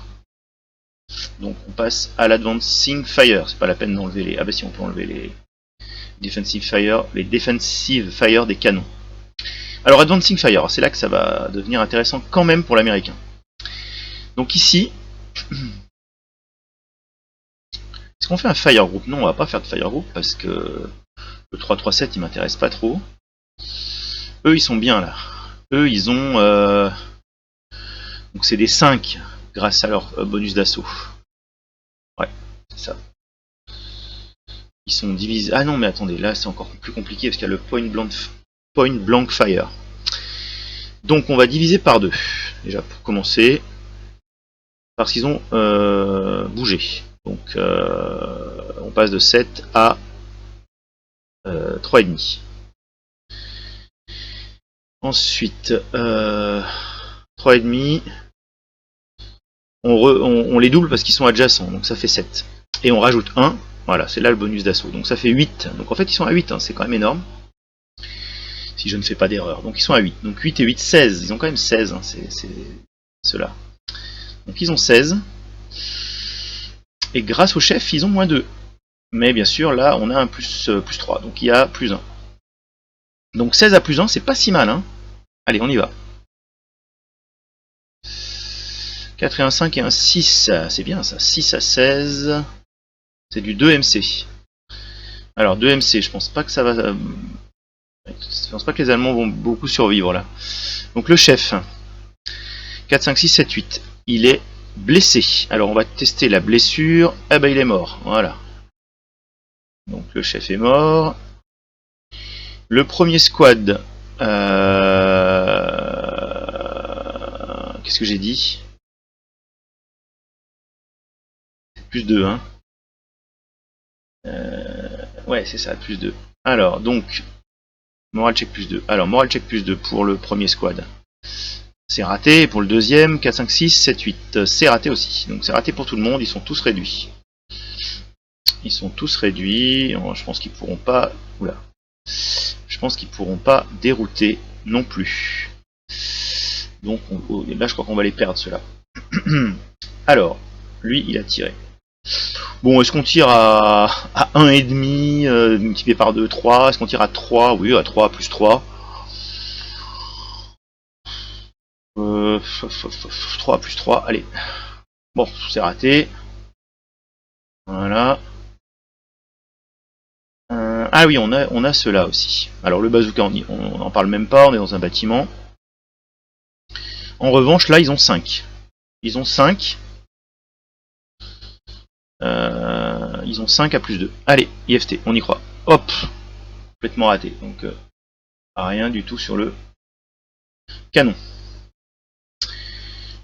Donc on passe à l'advancing fire. C'est pas la peine d'enlever les. Ah bah si, on peut enlever les defensive fire des canons. Alors advancing fire, c'est là que ça va devenir intéressant quand même pour l'américain. Donc ici, est-ce qu'on fait un fire group? Non, on va pas faire de fire group parce que le 3-3-7 il m'intéresse pas trop. Eux ils sont bien là. Eux ils ont donc c'est des 5 grâce à leur bonus d'assaut. Ouais, c'est ça. Ils sont divisés. Ah non mais attendez, là c'est encore plus compliqué parce qu'il y a le point blank fire. Donc on va diviser par 2 déjà pour commencer. Parce qu'ils ont bougé. Donc on passe de 7 à 3,5. Ensuite 3,5. On les double parce qu'ils sont adjacents, donc ça fait 7. Et on rajoute 1, voilà, c'est là le bonus d'assaut. Donc ça fait 8. Donc en fait ils sont à 8, hein, c'est quand même énorme. Si je ne fais pas d'erreur. Donc ils sont à 8. Donc 8 et 8, 16. Ils ont quand même 16, hein, c'est ceux-là. Donc ils ont 16. Et grâce au chef, ils ont moins 2. Mais bien sûr, là, on a un plus 3. Donc il y a plus 1. Donc 16 à plus 1, c'est pas si mal. Hein. Allez, on y va. 4 et un 5 et un 6. C'est bien ça. 6 à 16. C'est du 2MC. Alors 2MC, je pense pas que ça va... Je pense pas que les Allemands vont beaucoup survivre là. Donc le chef. 4, 5, 6, 7, 8. Il est blessé. Alors on va tester la blessure. Ah bah il est mort. Voilà. Donc le chef est mort. Le premier squad. Qu'est-ce que j'ai dit? Plus 2, hein. Ouais, c'est ça, plus 2. Alors, donc, moral check plus 2. Alors, moral check plus 2 pour le premier squad. C'est raté. Et pour le deuxième, 4, 5, 6, 7, 8. C'est raté aussi. Donc, c'est raté pour tout le monde. Ils sont tous réduits. Ils sont tous réduits. Je pense qu'ils pourront pas... Oula. Je pense qu'ils pourront pas dérouter non plus. Donc, là, je crois qu'on va les perdre, ceux-là. Alors, lui, il a tiré. Bon, est-ce qu'on tire à 1,5 multiplié par 2, 3? Est-ce qu'on tire à 3? Oui, à 3 plus 3. 3 plus 3, allez. Bon, c'est raté. Voilà. Ah oui, on a ceux-là aussi. Alors le bazooka, on n'en parle même pas, on est dans un bâtiment. En revanche, là, ils ont 5. Ils ont 5. Ils ont 5 à plus 2. Allez, IFT, on y croit. Hop, complètement raté. Donc, rien du tout sur le canon.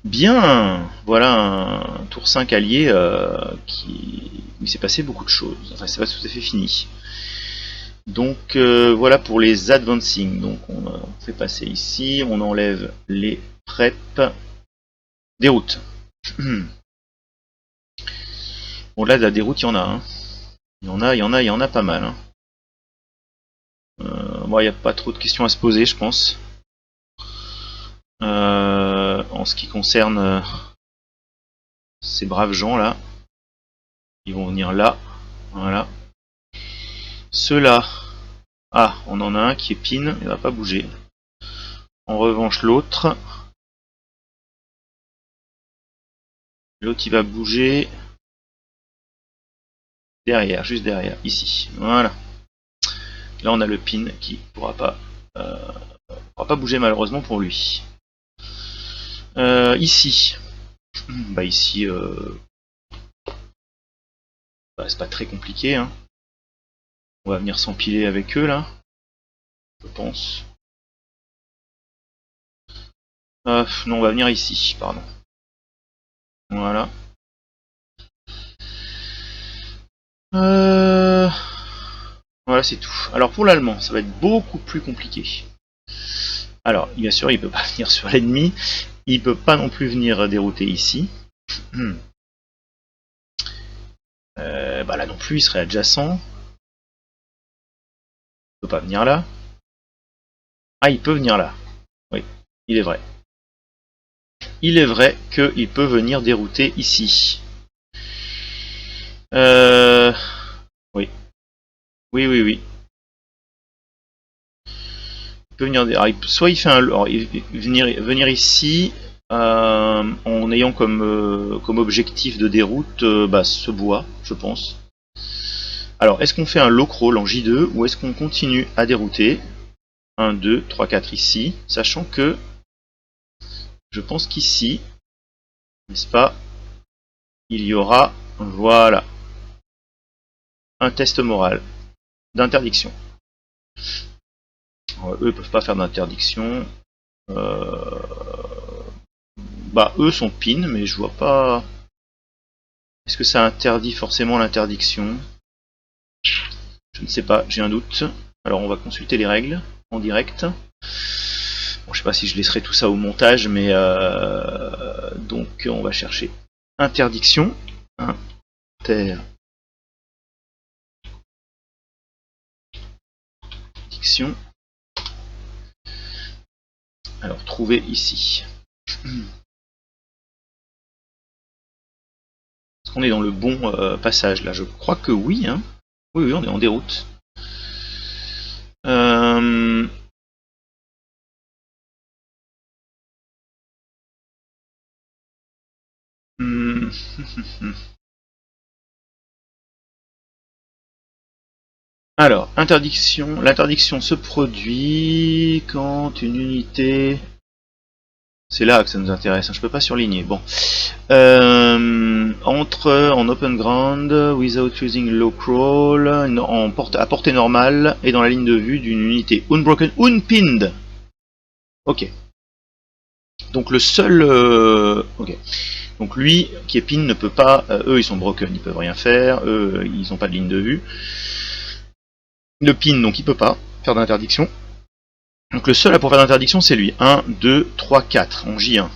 Bien, voilà un tour 5 allié il s'est passé beaucoup de choses. Enfin, c'est pas tout à fait fini. Donc, voilà pour les advancing. Donc, on fait passer ici, on enlève les prep. Déroute. Bon, là, de la déroute, il y en a. Hein. Il y en a pas mal. Hein. Bon, il n'y a pas trop de questions à se poser, je pense. En ce qui concerne ces braves gens là, ils vont venir là. Voilà. Ceux-là, ah, on en a un qui est pin, il va pas bouger. En revanche, l'autre, il va bouger derrière, juste derrière, ici. Voilà. Là, on a le pin qui pourra pas bouger malheureusement pour lui. Ici, bah ici, bah, c'est pas très compliqué. Hein. On va venir s'empiler avec eux là, je pense. Non, on va venir ici, pardon. Voilà. Voilà, c'est tout. Alors pour l'allemand, ça va être beaucoup plus compliqué. Alors, bien sûr, il peut pas venir sur l'ennemi. Il peut pas non plus venir dérouter ici. Bah là non plus, il serait adjacent. Il peut pas venir là. Ah, il peut venir là. Oui, il est vrai. Il est vrai qu'il peut venir dérouter ici. Oui. Oui, oui, oui. Il peut venir. Alors, soit il fait venir ici en ayant comme objectif de déroute bah, ce bois, je pense. Alors, est-ce qu'on fait un low crawl en J2 ou est-ce qu'on continue à dérouter 1, 2, 3, 4 ici, sachant que je pense qu'ici, n'est-ce pas, il y aura, voilà, un test moral d'interdiction. Eux ne peuvent pas faire d'interdiction. Bah, eux sont pin, mais je vois pas. Est-ce que ça interdit forcément l'interdiction? Je ne sais pas, j'ai un doute. Alors, on va consulter les règles en direct. Bon, je sais pas si je laisserai tout ça au montage, mais donc on va chercher interdiction. Interdiction. Alors, trouver ici. Est-ce qu'on est dans le bon passage là? Je crois que oui. Hein. Oui, oui, on est en déroute. Alors, interdiction. L'interdiction se produit quand une unité. C'est là que ça nous intéresse. Hein. Je peux pas surligner. Bon. Entre en open ground without using low crawl à portée normale et dans la ligne de vue d'une unité unbroken, unpinned. Ok. Donc le seul. Ok. Donc lui qui est pin ne peut pas. Eux ils sont broken, ils peuvent rien faire. Eux ils n'ont pas de ligne de vue. Le pin donc il peut pas faire d'interdiction. Donc le seul à pouvoir faire d'interdiction c'est lui. 1, 2, 3, 4 en J1.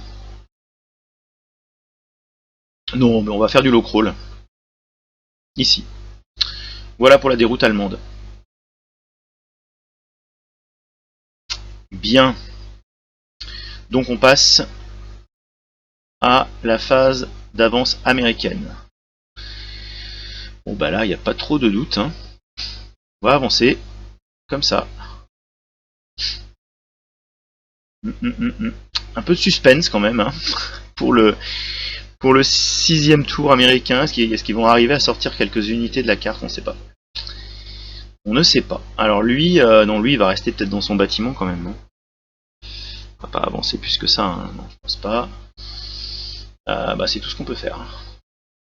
Non mais on va faire du low crawl. Ici. Voilà pour la déroute allemande. Bien. Donc on passe à la phase d'avance américaine. Bon bah là il n'y a pas trop de doute. Hein. On va avancer comme ça. Un peu de suspense quand même hein, pour le 6e tour américain. Est-ce qu'ils vont arriver à sortir quelques unités de la carte? On ne sait pas. On ne sait pas. Alors lui, non, lui il va rester peut-être dans son bâtiment quand même, non? On va pas avancer plus que ça, hein. Non, je pense pas. Bah c'est tout ce qu'on peut faire.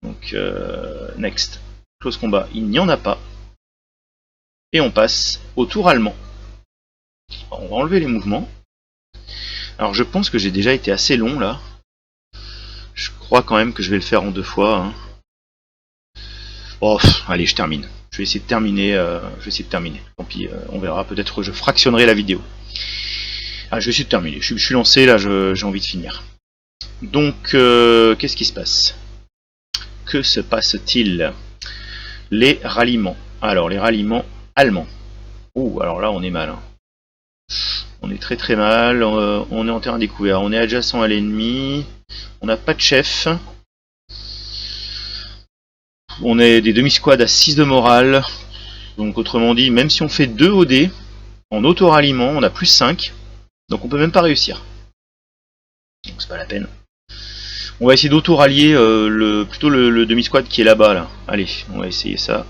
Donc next. Close combat, il n'y en a pas. Et on passe au tour allemand. On va enlever les mouvements. Alors je pense que j'ai déjà été assez long là. Je crois quand même que je vais le faire en 2 fois. Hein. Oh, allez, je termine. Je vais essayer de terminer. Tant pis, on verra. Peut-être je fractionnerai la vidéo. Ah, je vais essayer de terminer. Je suis lancé là, j'ai envie de finir. Donc, qu'est-ce qui se passe? Que se passe-t-il? Les ralliements. Alors, les ralliements allemands. Oh, alors là, on est mal. Hein. On est très très mal. On est en terrain découvert. On est adjacent à l'ennemi. On n'a pas de chef. On est des demi-squads à 6 de morale. Donc autrement dit, même si on fait 2 OD, en auto-ralliement, on a plus 5. Donc on peut même pas réussir. Donc c'est pas la peine. On va essayer d'auto-rallier plutôt le demi-squad qui est là-bas. Là. Allez, on va essayer ça.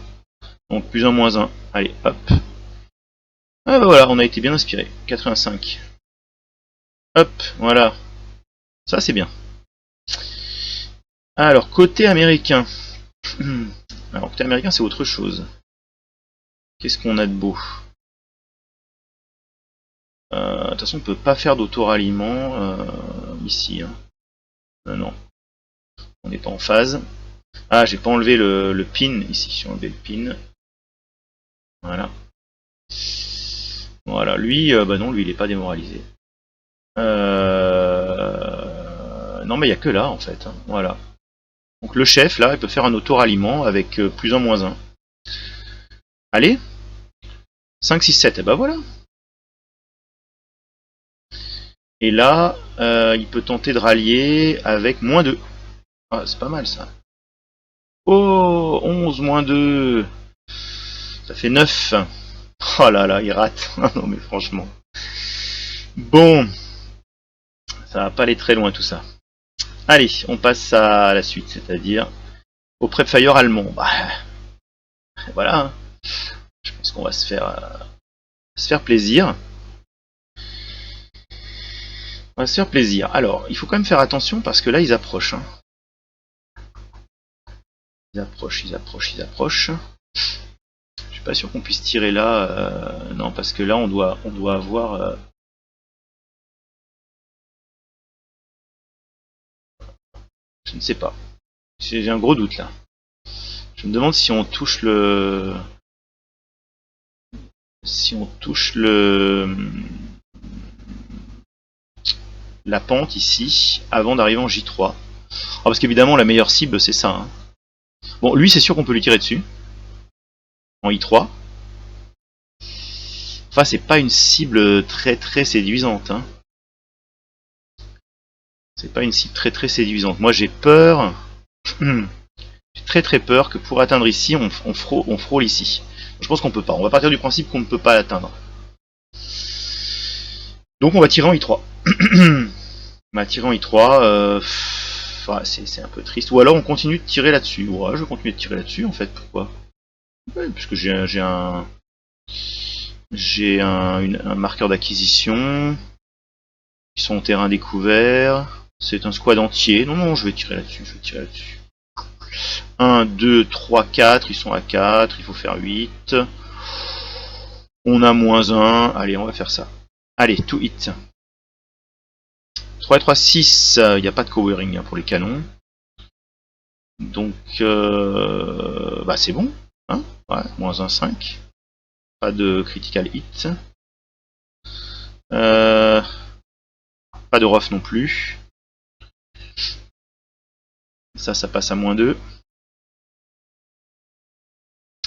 Donc plus 1, moins 1. Allez, hop. Ah bah voilà, on a été bien inspiré. 85. Hop, voilà. Ça c'est bien. Alors, côté américain. Alors, côté américain, c'est autre chose. Qu'est-ce qu'on a de beau? De toute façon, on peut pas faire d'auto-ralliement ici. Hein. Non. On n'est pas en phase. Ah, j'ai pas enlevé le pin ici. J'ai enlevé le pin. Voilà. Voilà. Lui, bah non, lui, il est pas démoralisé. Non, mais il n'y a que là, en fait. Hein. Voilà. Donc le chef, là, il peut faire un auto-ralliement avec plus 1, moins 1. Allez, 5, 6, 7, et ben voilà. Et là, il peut tenter de rallier avec moins 2. Ah, c'est pas mal ça. Oh, 11, moins 2. Ça fait 9. Oh là là, il rate. Non mais franchement. Bon, ça va pas aller très loin tout ça. Allez, on passe à la suite, c'est-à-dire au Prepfire allemand. Bah, voilà, hein. Je pense qu'on va se faire plaisir. On va se faire plaisir. Alors, il faut quand même faire attention parce que là, ils approchent. Hein. Ils approchent. Je suis pas sûr qu'on puisse tirer là. Non, parce que là, on doit avoir... Je ne sais pas. J'ai un gros doute là. Je me demande si on touche le... la pente ici, avant d'arriver en J3. Alors, parce qu'évidemment, la meilleure cible, c'est ça. Hein. Bon, lui, c'est sûr qu'on peut lui tirer dessus. En I3. Enfin, c'est pas une cible très très séduisante. Hein. C'est pas une cible très très séduisante. Moi, j'ai peur... j'ai très très peur que pour atteindre ici, on frôle ici. Je pense qu'on peut pas. On va partir du principe qu'on ne peut pas l'atteindre. Donc on va tirer en I3. On va tirer en I3. C'est un peu triste. Ou alors on continue de tirer là-dessus. Ouais, je vais continuer de tirer là-dessus en fait. Pourquoi? Ouais, puisque j'ai un marqueur d'acquisition. Ils sont en terrain découvert. C'est un squad entier. Non, je vais tirer là-dessus. 1, 2, 3, 4. Ils sont à 4. Il faut faire 8. On a moins 1. Allez, on va faire ça. Allez, to hit. 3 et 3, 6. Il n'y a pas de covering pour les canons. Donc, bah c'est bon. Hein, ouais, moins 1, 5. Pas de critical hit. Pas de rough non plus. Ça passe à moins 2.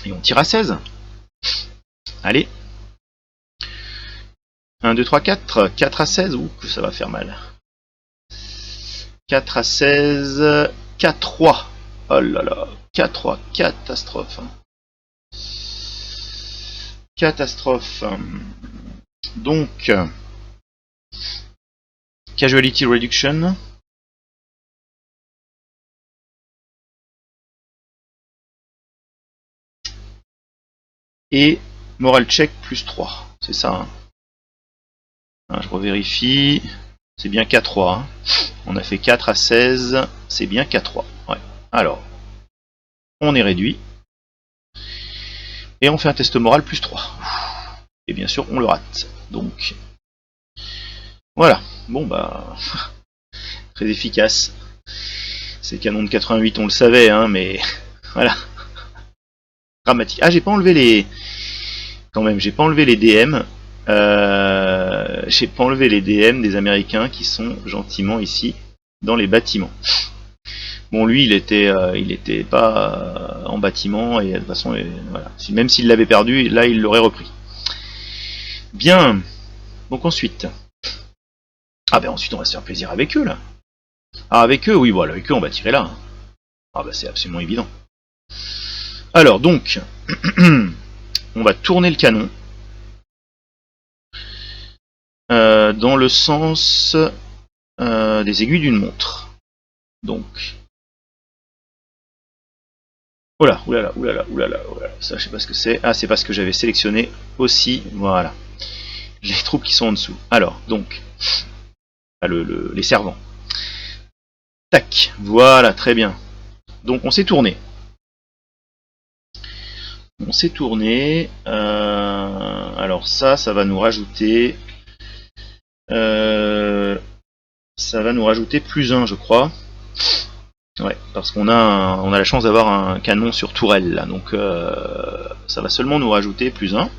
Et on tire à 16. Allez. 1, 2, 3, 4. 4 à 16. Ouh, que ça va faire mal. 4 à 16. 4, 3. Oh là là. 4, 3. Catastrophe. Catastrophe. Donc, casualty reduction. Et moral check plus 3. C'est ça. Hein. Je revérifie. C'est bien K3. Hein. On a fait 4 à 16. C'est bien K3. Ouais. Alors, on est réduit. Et on fait un test moral plus 3. Et bien sûr, on le rate. Donc, voilà. Bon, bah, très efficace. Ces canons de 88, on le savait, hein, mais voilà. Dramatique. Ah, j'ai pas enlevé les... Quand même, j'ai pas enlevé les DM. J'ai pas enlevé les DM des Américains qui sont gentiment ici, dans les bâtiments. Bon, lui, il était pas en bâtiment, et de toute façon, voilà. Même s'il l'avait perdu, là, il l'aurait repris. Bien. Donc ensuite... Ah ben ensuite, on va se faire plaisir avec eux, là. Ah, avec eux, oui, voilà, avec eux, on va tirer là. Hein. Ah bah c'est absolument évident. Alors, donc, on va tourner le canon dans le sens des aiguilles d'une montre. Donc... Oula, oulala, ça je sais pas ce que c'est. Ah, c'est parce que j'avais sélectionné aussi, voilà, les troupes qui sont en dessous. Alors, donc, les servants. Tac, voilà, très bien. Donc on s'est tourné. Alors ça va nous rajouter... ça va nous rajouter plus 1, je crois. Ouais, parce qu'on a la chance d'avoir un canon sur tourelle là, donc ça va seulement nous rajouter plus 1.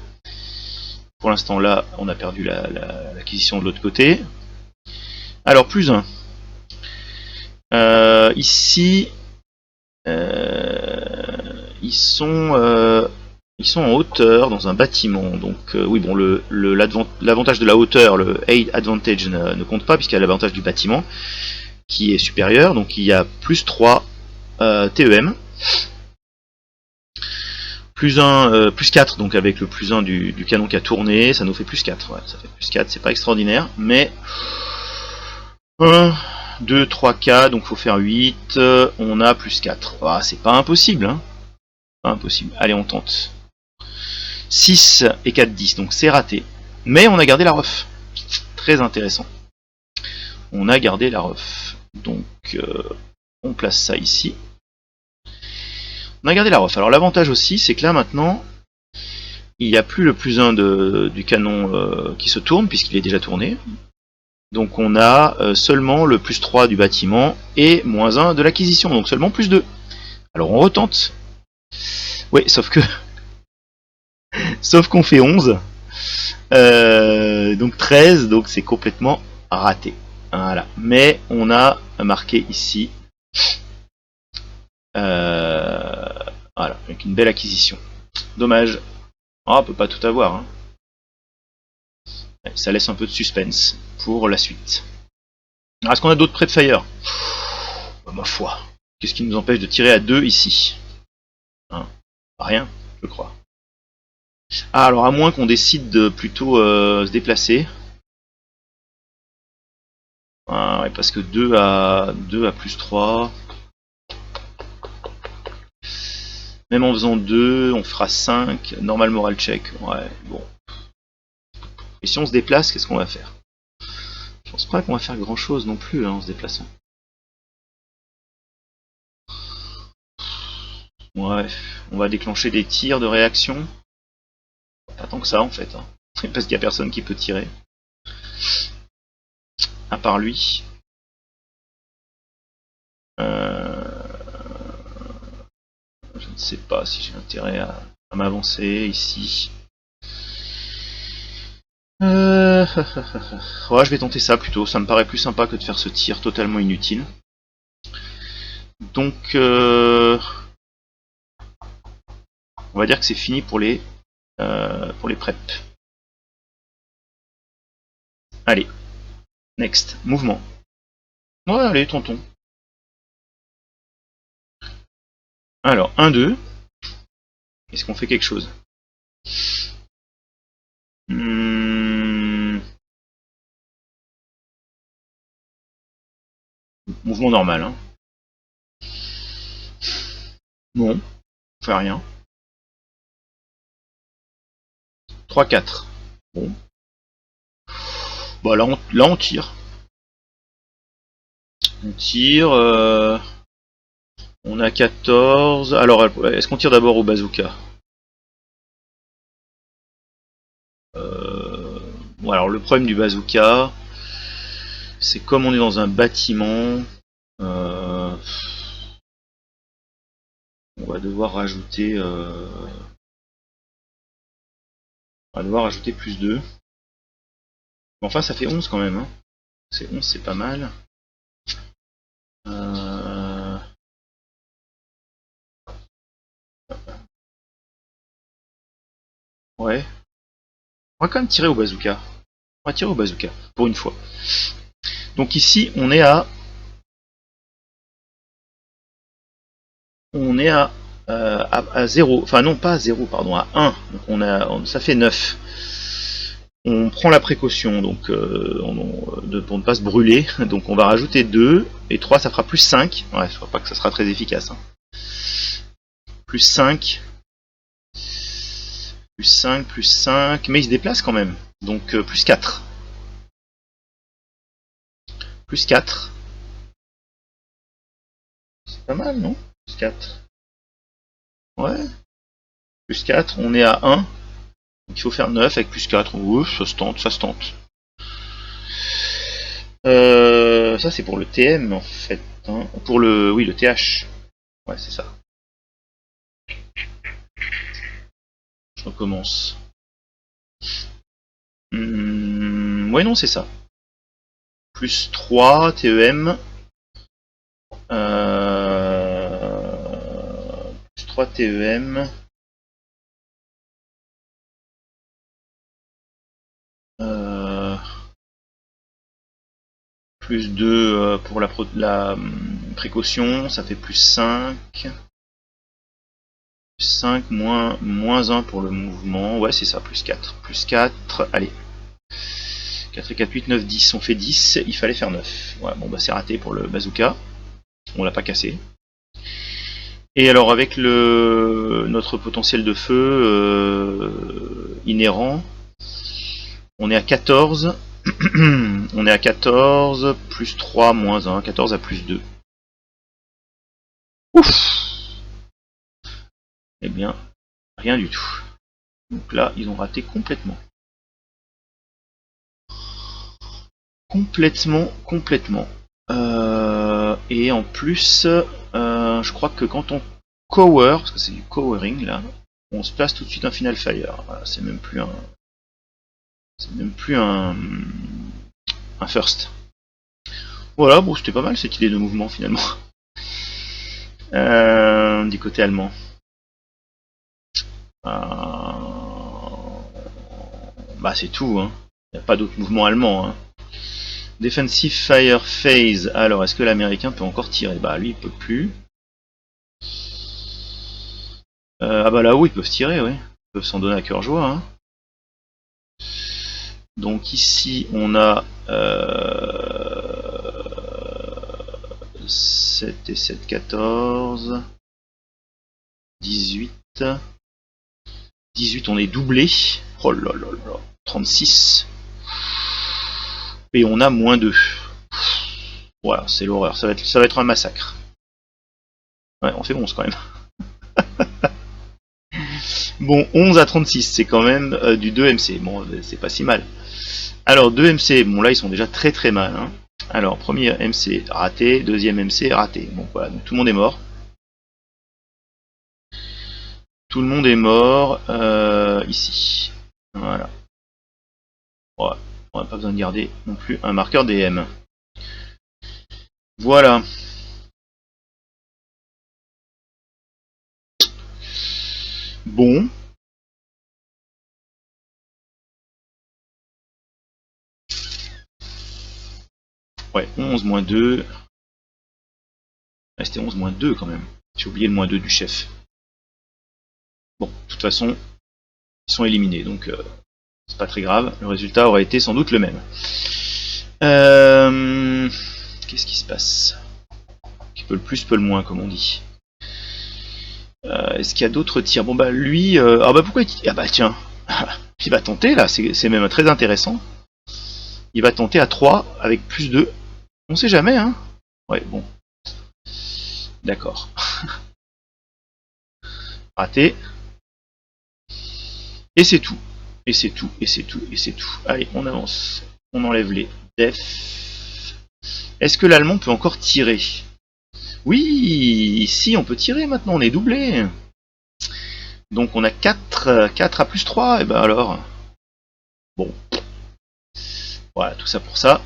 Pour l'instant là, on a perdu l'acquisition de l'autre côté. Alors plus 1. Ici, ils sont en hauteur dans un bâtiment. Donc oui, bon, l'avantage de la hauteur, le aid advantage ne compte pas puisqu'il y a l'avantage du bâtiment qui est supérieur. Donc il y a plus 3 TEM. Plus 1, plus 4, donc avec le plus 1 du canon qui a tourné, ça nous fait plus 4. Ouais, ça fait plus 4, c'est pas extraordinaire, mais 1, 2, 3, 4, donc il faut faire 8, on a plus 4. Ah, c'est pas impossible, hein. Pas impossible. Allez, on tente. 6 et 4, 10, donc c'est raté. Mais on a gardé la ref. Très intéressant. On a gardé la ref. Donc, on place ça ici. On a gardé la ref. Alors l'avantage aussi, c'est que là maintenant, il n'y a plus le plus 1 du canon qui se tourne, puisqu'il est déjà tourné. Donc on a seulement le plus 3 du bâtiment et moins 1 de l'acquisition, donc seulement plus 2. Alors on retente. Oui, sauf que... sauf qu'on fait 11. Donc 13, donc c'est complètement raté. Voilà. Mais on a marqué ici... voilà, avec une belle acquisition. Dommage. Oh, on peut pas tout avoir. Hein. Ça laisse un peu de suspense pour la suite. Est-ce qu'on a d'autres prêts de fire? Ma foi. Qu'est-ce qui nous empêche de tirer à 2 ici? Hein, rien, je crois. Ah, alors à moins qu'on décide de plutôt se déplacer. Ah, ouais, parce que 2 à plus 3... Même en faisant 2, on fera 5. Normal moral check. Ouais, bon. Et si on se déplace, qu'est-ce qu'on va faire? Je pense pas qu'on va faire grand chose non plus hein, en se déplaçant. Ouais, on va déclencher des tirs de réaction. Pas tant que ça en fait. Hein. Parce qu'il n'y a personne qui peut tirer. À part lui. Je ne sais pas si j'ai intérêt à m'avancer ici. Ouais, je vais tenter ça plutôt. Ça me paraît plus sympa que de faire ce tir totalement inutile. Donc, on va dire que c'est fini pour les preps. Allez, next, mouvement. Ouais, allez, tonton. Alors, 1, 2. Est-ce qu'on fait quelque chose? Mouvement normal. Hein. Non, on fait rien. 3, 4. Bon. Bah là on tire. On tire. On a 14. Alors, est-ce qu'on tire d'abord au bazooka? Bon, alors le problème du bazooka, c'est comme on est dans un bâtiment, on va devoir rajouter, plus 2. Mais enfin, ça fait 11 quand même. Hein. C'est 11, c'est pas mal. Ouais. On va quand même tirer au bazooka. On va tirer au bazooka, pour une fois. Donc ici, on est à 0, enfin non pas à 0, pardon, à 1, donc ça fait 9. On prend la précaution donc pour ne pas se brûler, donc on va rajouter 2, et 3 ça fera plus 5, ouais je crois pas que ça sera très efficace. Hein. Plus 5, plus 5, plus 5, mais il se déplace quand même, donc plus 4. Plus 4. C'est pas mal non? Plus 4. Ouais. Plus 4, on est à 1. Donc il faut faire 9 avec plus 4. Ouf, ça se tente, ça se tente. Ça c'est pour le TM en fait. Hein. Pour le. Oui, le TH. Ouais, c'est ça. Je recommence. Ouais, non, c'est ça. Plus 3 TEM. Plus 3 TEM. Plus 2 pour la précaution, ça fait plus 5. Plus 5, moins 1 pour le mouvement. Ouais, c'est ça, plus 4. Plus 4, allez. 4 et 4, 8, 9, 10. On fait 10, il fallait faire 9. Ouais, bon, bah c'est raté pour le bazooka. On l'a pas cassé. Et alors, avec notre potentiel de feu inhérent, on est à 14. On est à 14, plus 3, moins 1, 14 à plus 2. Ouf! Eh bien, rien du tout. Donc là, ils ont raté complètement. Complètement. Et en plus, je crois que quand on cower, parce que c'est du cowering là, on se place tout de suite un final fire. Voilà, c'est même plus un first. Voilà, bon, c'était pas mal cette idée de mouvement finalement. Du côté allemand. Bah c'est tout, hein. Il n'y a pas d'autre mouvement allemand. Hein. Defensive Fire Phase. Alors, est-ce que l'américain peut encore tirer? Bah lui, il peut plus. Ah bah là-haut, ils peuvent tirer, oui. Ils peuvent s'en donner à cœur joie. Hein. Donc ici, on a 7 et 7, 14. 18. 18, on est doublé. Oh là là là. 36. Et on a moins 2. Voilà, c'est l'horreur. Ça va être un massacre. Ouais, on fait 11 quand même. Bon, 11 à 36, c'est quand même du 2MC. Bon, c'est pas si mal. Alors, 2MC, bon là, ils sont déjà très très mal. Hein. Alors, premier MC raté, deuxième MC raté. Bon, voilà, donc tout le monde est mort. Tout le monde est mort ici. Voilà. Ouais, on n'a pas besoin de garder non plus un marqueur DM. Voilà. Bon. Ouais, 11 moins 2. Ah, c'était 11 moins 2 quand même. J'ai oublié le moins 2 du chef. Bon, de toute façon, ils sont éliminés, donc c'est pas très grave. Le résultat aurait été sans doute le même. Qu'est-ce qui se passe? Qui peut le plus, peut le moins, comme on dit. Est-ce qu'il y a d'autres tirs? Bon bah lui... ah bah pourquoi il... Ah bah tiens. Il va tenter là, c'est même très intéressant. Il va tenter à 3 avec plus 2. On sait jamais, hein. Ouais, bon. D'accord. Raté. Et c'est tout. Et c'est tout. Et c'est tout. Et c'est tout. Allez, on avance. On enlève les def. Est-ce que l'allemand peut encore tirer? Oui, ici on peut tirer maintenant, on est doublé. Donc on a 4 à plus 3, et ben alors. Bon. Voilà, tout ça pour ça.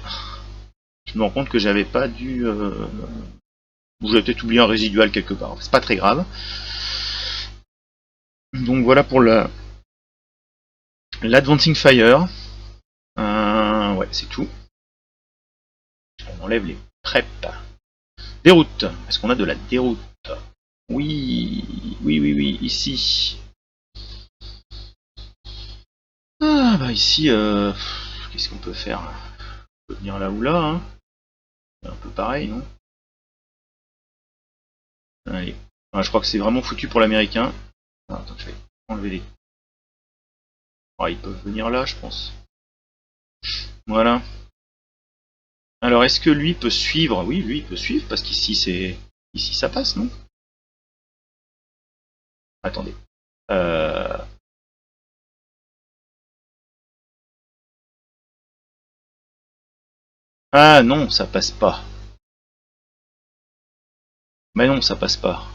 Je me rends compte que j'avais pas dû... ou j'avais peut-être oublié un résidual quelque part. C'est pas très grave. Donc voilà pour l'Advancing Fire. Ouais, c'est tout. On enlève les prep. Déroute. Est-ce qu'on a de la déroute? Oui, oui, oui, oui, ici. Ah, bah ici, qu'est-ce qu'on peut faire? On peut venir là ou là, hein. C'est un peu pareil, non? Allez. Ah, je crois que c'est vraiment foutu pour l'américain. Ah, attends, je vais enlever les... Ah, ils peuvent venir là, je pense. Voilà. Alors, est-ce que lui peut suivre? Oui, lui, il peut suivre, parce qu'ici, c'est... Ici, ça passe, non? Attendez. Ah non, ça passe pas. Mais non, ça passe pas.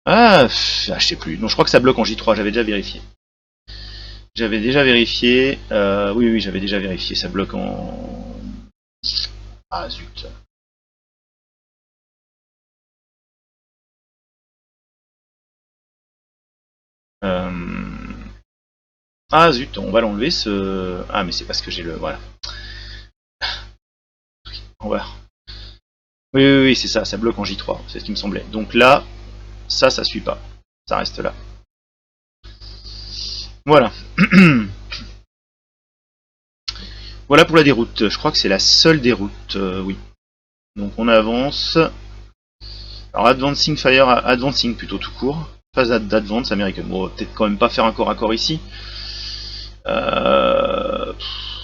Ah, je sais plus. Non, je crois que ça bloque en J3, j'avais déjà vérifié. J'avais déjà vérifié. Oui, oui, j'avais déjà vérifié. Ça bloque en... Ah, zut. Ah zut, on va l'enlever ce... Ah mais c'est parce que j'ai le... Voilà. On va... Oui, c'est ça, ça bloque en J3, c'est ce qui me semblait. Donc là, ça suit pas. Ça reste là. Voilà. Voilà pour la déroute. Je crois que c'est la seule déroute, oui. Donc on avance. Alors advancing plutôt tout court. Phase d'advance américaine. Bon, peut-être quand même pas faire un corps à corps ici. Ou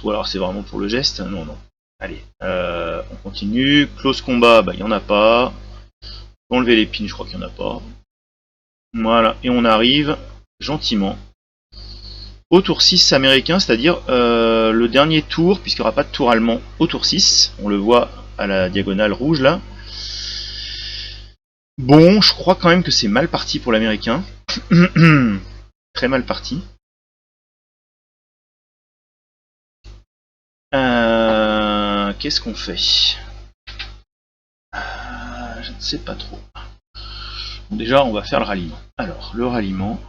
alors c'est vraiment pour le geste. Non. Allez, on continue. Close combat, bah il n'y en a pas. Enlever les pins, je crois qu'il n'y en a pas. Voilà, et on arrive gentiment au tour 6 américain, c'est-à-dire le dernier tour, puisqu'il n'y aura pas de tour allemand au tour 6. On le voit à la diagonale rouge là. Bon, je crois quand même que c'est mal parti pour l'américain. Très mal parti. Qu'est-ce qu'on fait? Je ne sais pas trop. Bon, déjà, on va faire le ralliement. Alors, le ralliement.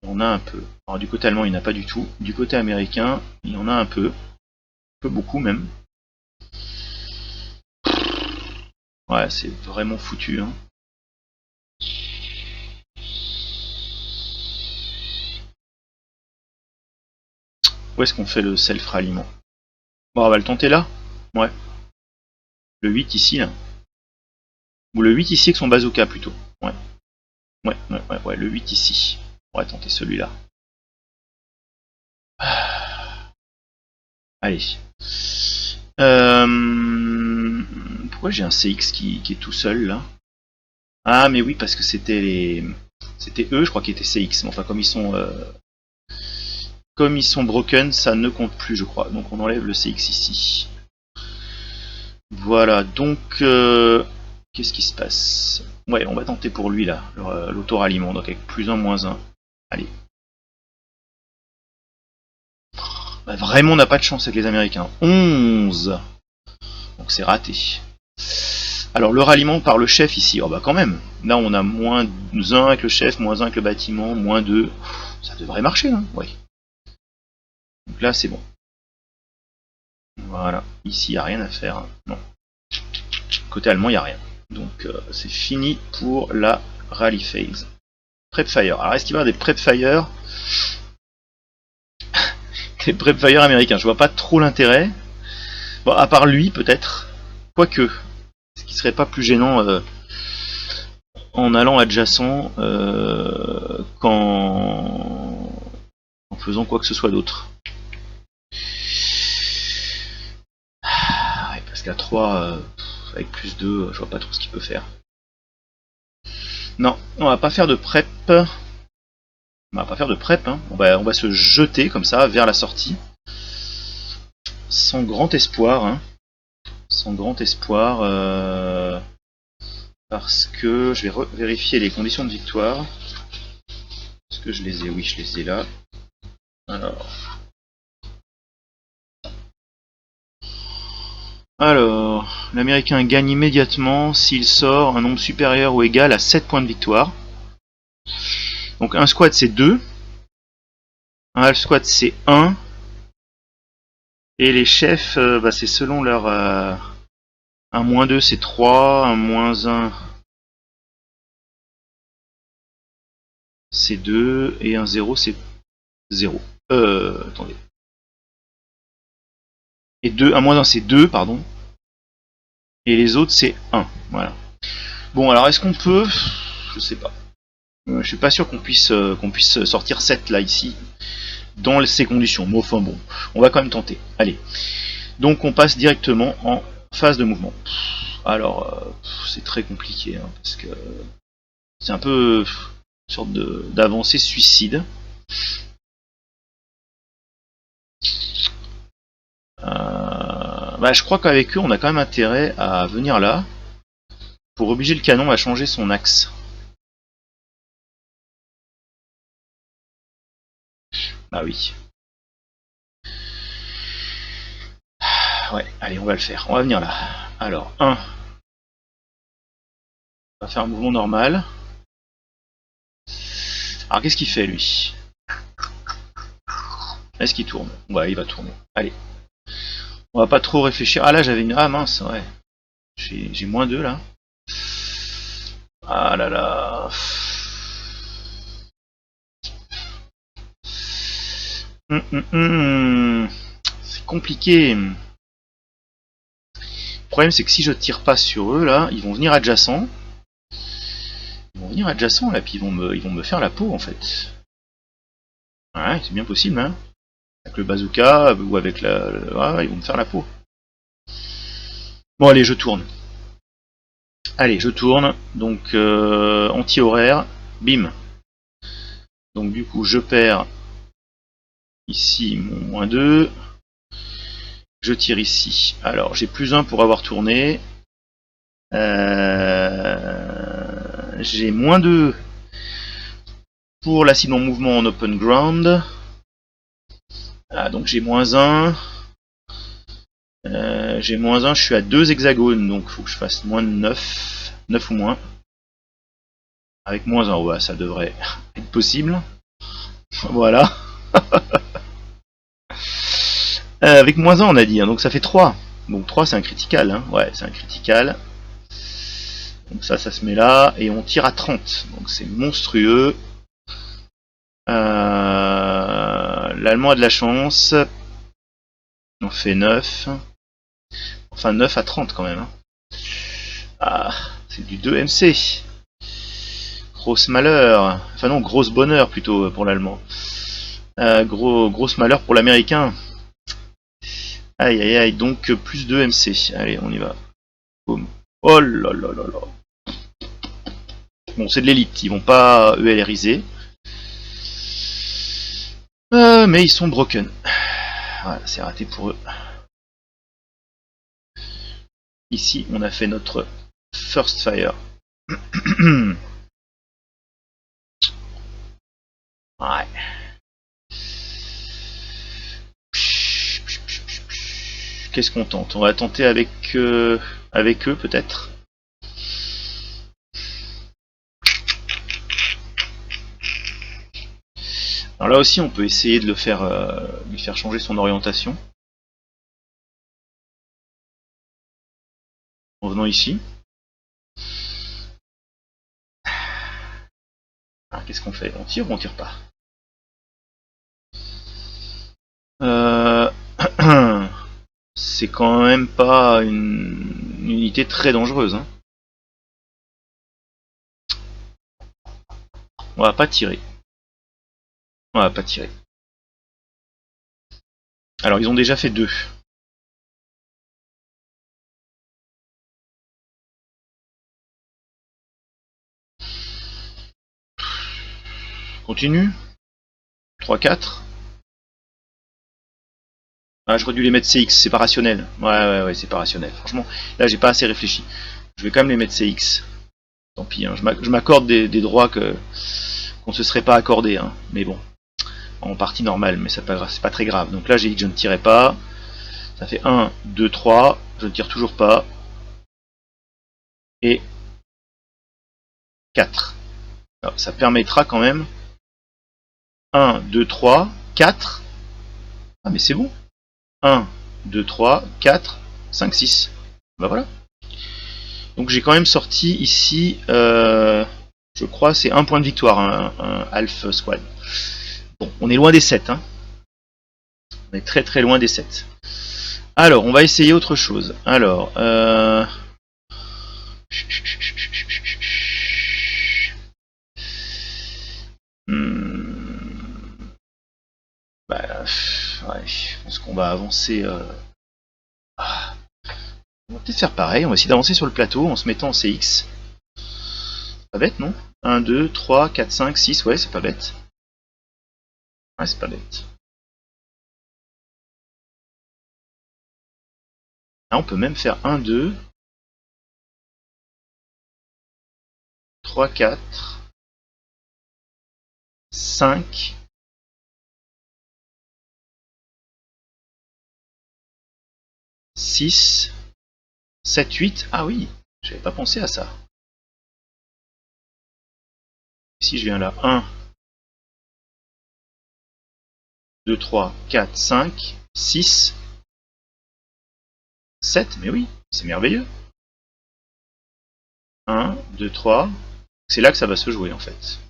On a un peu. Alors, du côté allemand, il n'y en a pas du tout. Du côté américain, il y en a un peu. Un peu beaucoup même. Ouais, c'est vraiment foutu. Hein. Où est-ce qu'on fait le self-ralliement? Bon, on va le tenter là. Ouais. Le 8 ici, là. Ou le 8 ici avec son bazooka plutôt. Ouais. Ouais, le 8 ici. On va tenter celui-là. Allez. Pourquoi j'ai un CX qui est tout seul là? Ah mais oui parce que c'était les... C'était eux je crois qui étaient CX. Mais enfin comme ils sont broken ça ne compte plus je crois. Donc on enlève le CX ici. Voilà donc qu'est-ce qui se passe? Ouais on va tenter pour lui là. L'autoralliement donc avec plus 1 moins 1. Allez. Bah, vraiment on n'a pas de chance avec les Américains. 11. Donc c'est raté. Alors le ralliement par le chef ici, oh bah quand même. Là on a moins 1 avec le chef, moins 1 avec le bâtiment, moins 2. Ça devrait marcher, hein, oui. Donc là c'est bon. Voilà, ici il n'y a rien à faire. Hein. Non. Côté allemand il n'y a rien. Donc c'est fini pour la rally phase. Prep fire. Alors est-ce qu'il va y avoir des prep fire? Des prep fire américains, je vois pas trop l'intérêt. Bon, à part lui peut-être. Quoique. Ce qui serait pas plus gênant en allant adjacent qu'en faisant quoi que ce soit d'autre. Ouais, parce qu'à 3, avec plus 2, je vois pas trop ce qu'il peut faire. Non, on va pas faire de prep. On va pas faire de prep, hein. On va se jeter comme ça vers la sortie. Sans grand espoir, hein. Sans grand espoir. Parce que je vais vérifier les conditions de victoire. Est-ce que je les ai? Oui, je les ai là. Alors, l'Américain gagne immédiatement s'il sort un nombre supérieur ou égal à 7 points de victoire. Donc un squad c'est 2, un half squad c'est 1, et les chefs bah, c'est selon leur... un moins 2 c'est 3, un moins 1 c'est 2, et un 0 c'est 0. Attendez. Et 2, un moins 1 c'est 2, pardon. Et les autres c'est 1. Voilà. Bon alors est-ce qu'on peut... Je sais pas. Je suis pas sûr qu'on puisse sortir 7 là ici. Dans ces conditions. Mais enfin bon, on va quand même tenter. Allez. Donc on passe directement en phase de mouvement. Alors, c'est très compliqué, hein, parce que c'est un peu une sorte d'avancée suicide. Bah, je crois qu'avec eux, on a quand même intérêt à venir là, pour obliger le canon à changer son axe. Bah oui. Ouais, allez, on va le faire. On va venir là. Alors, 1, On va faire un mouvement normal. Alors qu'est-ce qu'il fait lui? Est-ce qu'il tourne? Ouais, il va tourner. Allez. On va pas trop réfléchir. Ah là j'avais une... Ah mince, ouais. J'ai moins 2 là. Ah là là. C'est compliqué. Le problème c'est que si je tire pas sur eux là, ils vont venir adjacents. Ils vont venir adjacents là, puis ils vont me faire la peau en fait. Ouais, c'est bien possible hein. Avec le bazooka ou avec la... Ouais, ils vont me faire la peau. Bon allez, je tourne. Allez, je tourne. Donc anti-horaire. Bim. Donc du coup je perds ici mon moins 2. Je tire ici. Alors j'ai plus 1 pour avoir tourné. J'ai moins 2 pour l'acide en mouvement en open ground. Ah, donc j'ai moins 1. J'ai moins 1, je suis à 2 hexagones, donc il faut que je fasse moins de 9. 9 ou moins. Avec moins 1, ouais, ça devrait être possible. Voilà. Avec moins 1 on a dit, hein, donc ça fait 3. Donc 3 c'est un critical, hein. Ouais, c'est un critical. Donc ça se met là, et on tire à 30. Donc c'est monstrueux. L'allemand a de la chance. On fait 9. Enfin 9 à 30 quand même. Hein. Ah, c'est du 2MC. Grosse malheur. Enfin non, grosse bonheur plutôt pour l'allemand. Grosse malheur pour l'américain. Aïe aïe aïe, donc plus 2 MC. Allez, on y va. Boum. Oh là là là là. Bon, c'est de l'élite, ils vont pas ELRiser. Mais ils sont broken. Voilà, c'est raté pour eux. Ici, on a fait notre first fire. Ouais. Qu'est-ce qu'on tente? On va tenter avec eux peut-être. Alors là aussi on peut essayer de lui faire changer son orientation. En venant ici. Alors qu'est-ce qu'on fait? On tire ou on tire pas? C'est quand même pas une unité très dangereuse. Hein. On va pas tirer. On va pas tirer. Alors ils ont déjà fait 2. Continue. 3-4. Ah, j'aurais dû les mettre CX, c'est pas rationnel. Ouais, c'est pas rationnel. Franchement, là j'ai pas assez réfléchi. Je vais quand même les mettre CX. Tant pis, hein. Je m'accorde des droits qu'on se serait pas accordé. Hein. Mais bon, en partie normale, mais c'est pas très grave. Donc là j'ai dit que je ne tirais pas. Ça fait 1, 2, 3. Je ne tire toujours pas. Et 4. Alors, ça permettra quand même 1, 2, 3, 4. Ah mais c'est bon. 1, 2, 3, 4, 5, 6. Bah voilà. Donc j'ai quand même sorti ici, je crois, c'est un point de victoire, un Half Squad. Bon, on est loin des 7. Hein. On est très très loin des 7. Alors, on va essayer autre chose. Alors, bah, ouais, je pense qu'on va avancer. On va peut-être faire pareil, on va essayer d'avancer sur le plateau en se mettant en CX. C'est pas bête, non? 1, 2, 3, 4, 5, 6, ouais, c'est pas bête. Ouais, c'est pas bête. Là, on peut même faire 1, 2, 3, 4, 5, 6, 7, 8. Ah oui, j'avais pas pensé à ça. Si je viens là, 1, 2, 3, 4, 5, 6, 7, mais oui, c'est merveilleux. 1, 2, 3, c'est là que ça va se jouer en fait.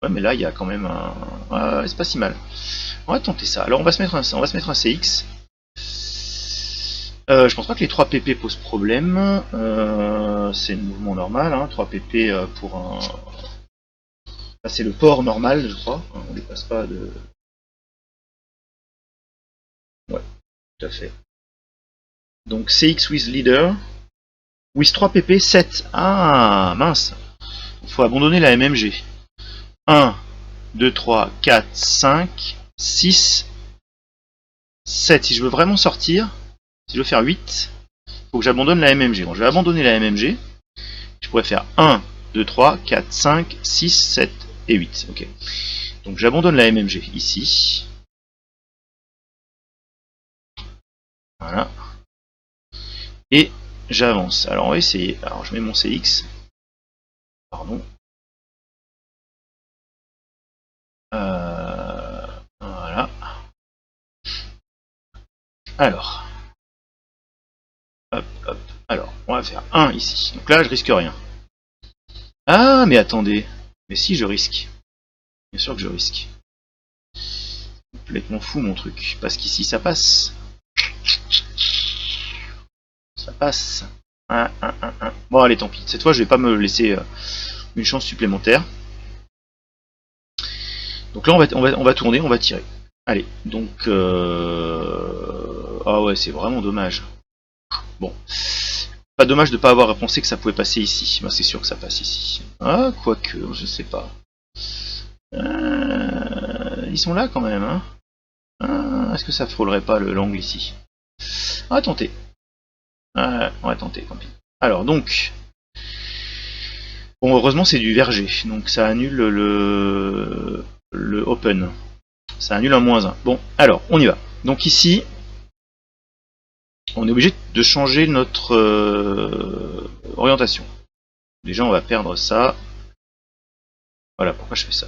Ouais, mais là il y a quand même un... Ah, c'est pas si mal. On va tenter ça. Alors on va se mettre un CX. Je pense pas que les 3 PP posent problème. C'est le mouvement normal, hein, 3 PP pour un... Là, c'est le port normal, je crois. On dépasse pas de... Ouais, tout à fait. Donc CX with leader. With 3 PP, 7. Ah, mince. Il faut abandonner la MMG. 1, 2, 3, 4, 5, 6, 7. Si je veux vraiment sortir, si je veux faire 8, il faut que j'abandonne la MMG. Bon, je vais abandonner la MMG. Je pourrais faire 1, 2, 3, 4, 5, 6, 7 et 8. Ok. Donc j'abandonne la MMG ici. Voilà. Et j'avance. Alors on va essayer. Alors je mets mon CX. Pardon. Voilà. Alors. Hop, hop. Alors, on va faire 1 ici. Donc là, je risque rien. Ah, mais attendez. Mais si, je risque. Bien sûr que je risque. Complètement fou mon truc. Parce qu'ici, ça passe. Ça passe. 1, 1, 1, 1. Bon, allez, tant pis. Cette fois, je vais pas me laisser une chance supplémentaire. Donc là, on va tourner, on va tirer. Allez, donc... Ah ouais, c'est vraiment dommage. Bon. Pas dommage de ne pas avoir pensé que ça pouvait passer ici. Bah, c'est sûr que ça passe ici. Ah, quoique, je sais pas. Ils sont là quand même, hein. Est-ce que ça frôlerait pas l'angle ici? On va tenter. On va tenter, tant pis. Alors, donc... Bon, heureusement, c'est du verger. Donc, ça annule le open. Ça annule un -1. Bon, alors, on y va. Donc ici, on est obligé de changer notre orientation. Déjà, on va perdre ça. Voilà, pourquoi je fais ça.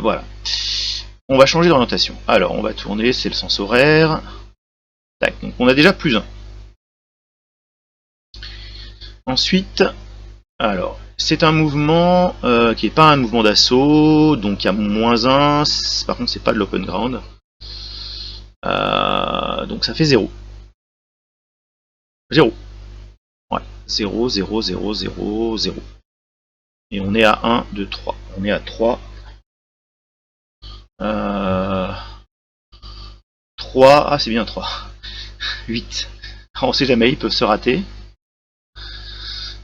Voilà. On va changer d'orientation. Alors, on va tourner, c'est le sens horaire. Tac, donc on a déjà +1. Ensuite, alors, c'est un mouvement qui n'est pas un mouvement d'assaut, donc il y a -1. Par contre, c'est pas de l'open ground. Donc ça fait 0. 0. Ouais, 0, 0, 0, 0, 0. Et on est à 1, 2, 3. On est à 3. 3. Ah, c'est bien 3. 8. Alors, on sait jamais, ils peuvent se rater.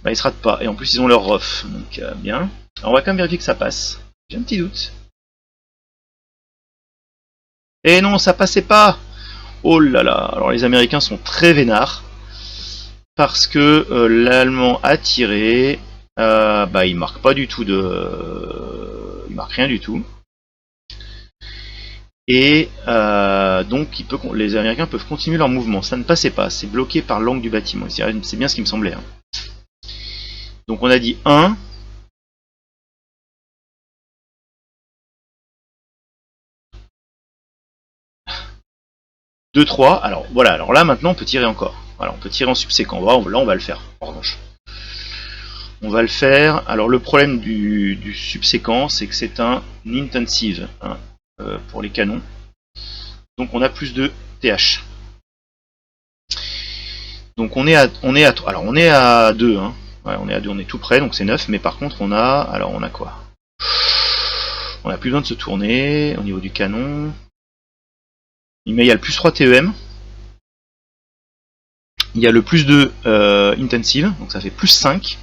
Bah, ils se ratent pas. Et en plus, ils ont leur rough. Donc, bien. Alors, on va quand même vérifier que ça passe. J'ai un petit doute. Et non, ça passait pas. Oh là là. Alors, les Américains sont très vénards. Parce que l'Allemand a tiré. Bah, il marque pas du tout de... Il marque rien du tout. Et donc les Américains peuvent continuer leur mouvement. Ça ne passait pas, c'est bloqué par l'angle du bâtiment. C'est bien ce qui me semblait. Hein. Donc on a dit 1. « 2, 3. Alors voilà, alors là maintenant on peut tirer encore. Voilà, on peut tirer en subséquent. Là on va le faire, en revanche. On va le faire. Alors le problème du subséquent, c'est que c'est un intensive hein, pour les canons. Donc on a +2 TH. Donc on est à 2, hein. Ouais, on est à 2, on est tout près, donc c'est 9, mais par contre on a quoi? On a plus besoin de se tourner au niveau du canon. Mais il y a le +3 TEM. Il y a le +2 intensive, donc ça fait +5.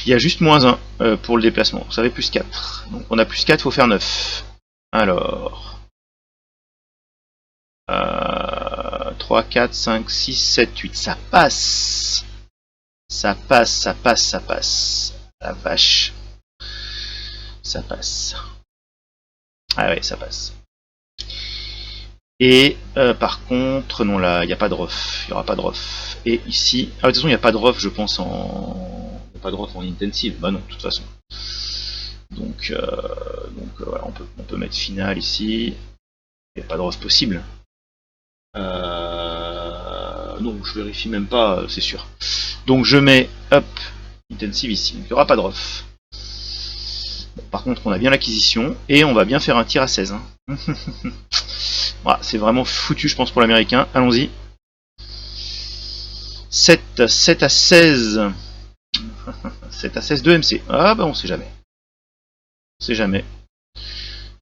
Il y a juste -1 pour le déplacement, ça fait +4. Donc on a +4, il faut faire 9. Alors... 3, 4, 5, 6, 7, 8. Ça passe. Ça passe, ça passe, ça passe. La vache. Ça passe. Ah ouais, ça passe. Et par contre, non là, il n'y a pas de ref. Il n'y aura pas de ref. Et ici... Ah, de toute façon, il n'y a pas de ref, je pense, en Pas de ref en intensive, bah non, de toute façon. Donc voilà, on peut mettre final ici. Il n'y a pas de ref possible. Non, je vérifie même pas, c'est sûr. Donc je mets up intensive ici. Donc il n'y aura pas de ref. Bon, par contre, on a bien l'acquisition et on va bien faire un tir à 16. Hein. Voilà, c'est vraiment foutu, je pense, pour l'américain. Allons-y. 7 à 16. 7 à 16, 2 MC. Ah bah on sait jamais. On sait jamais.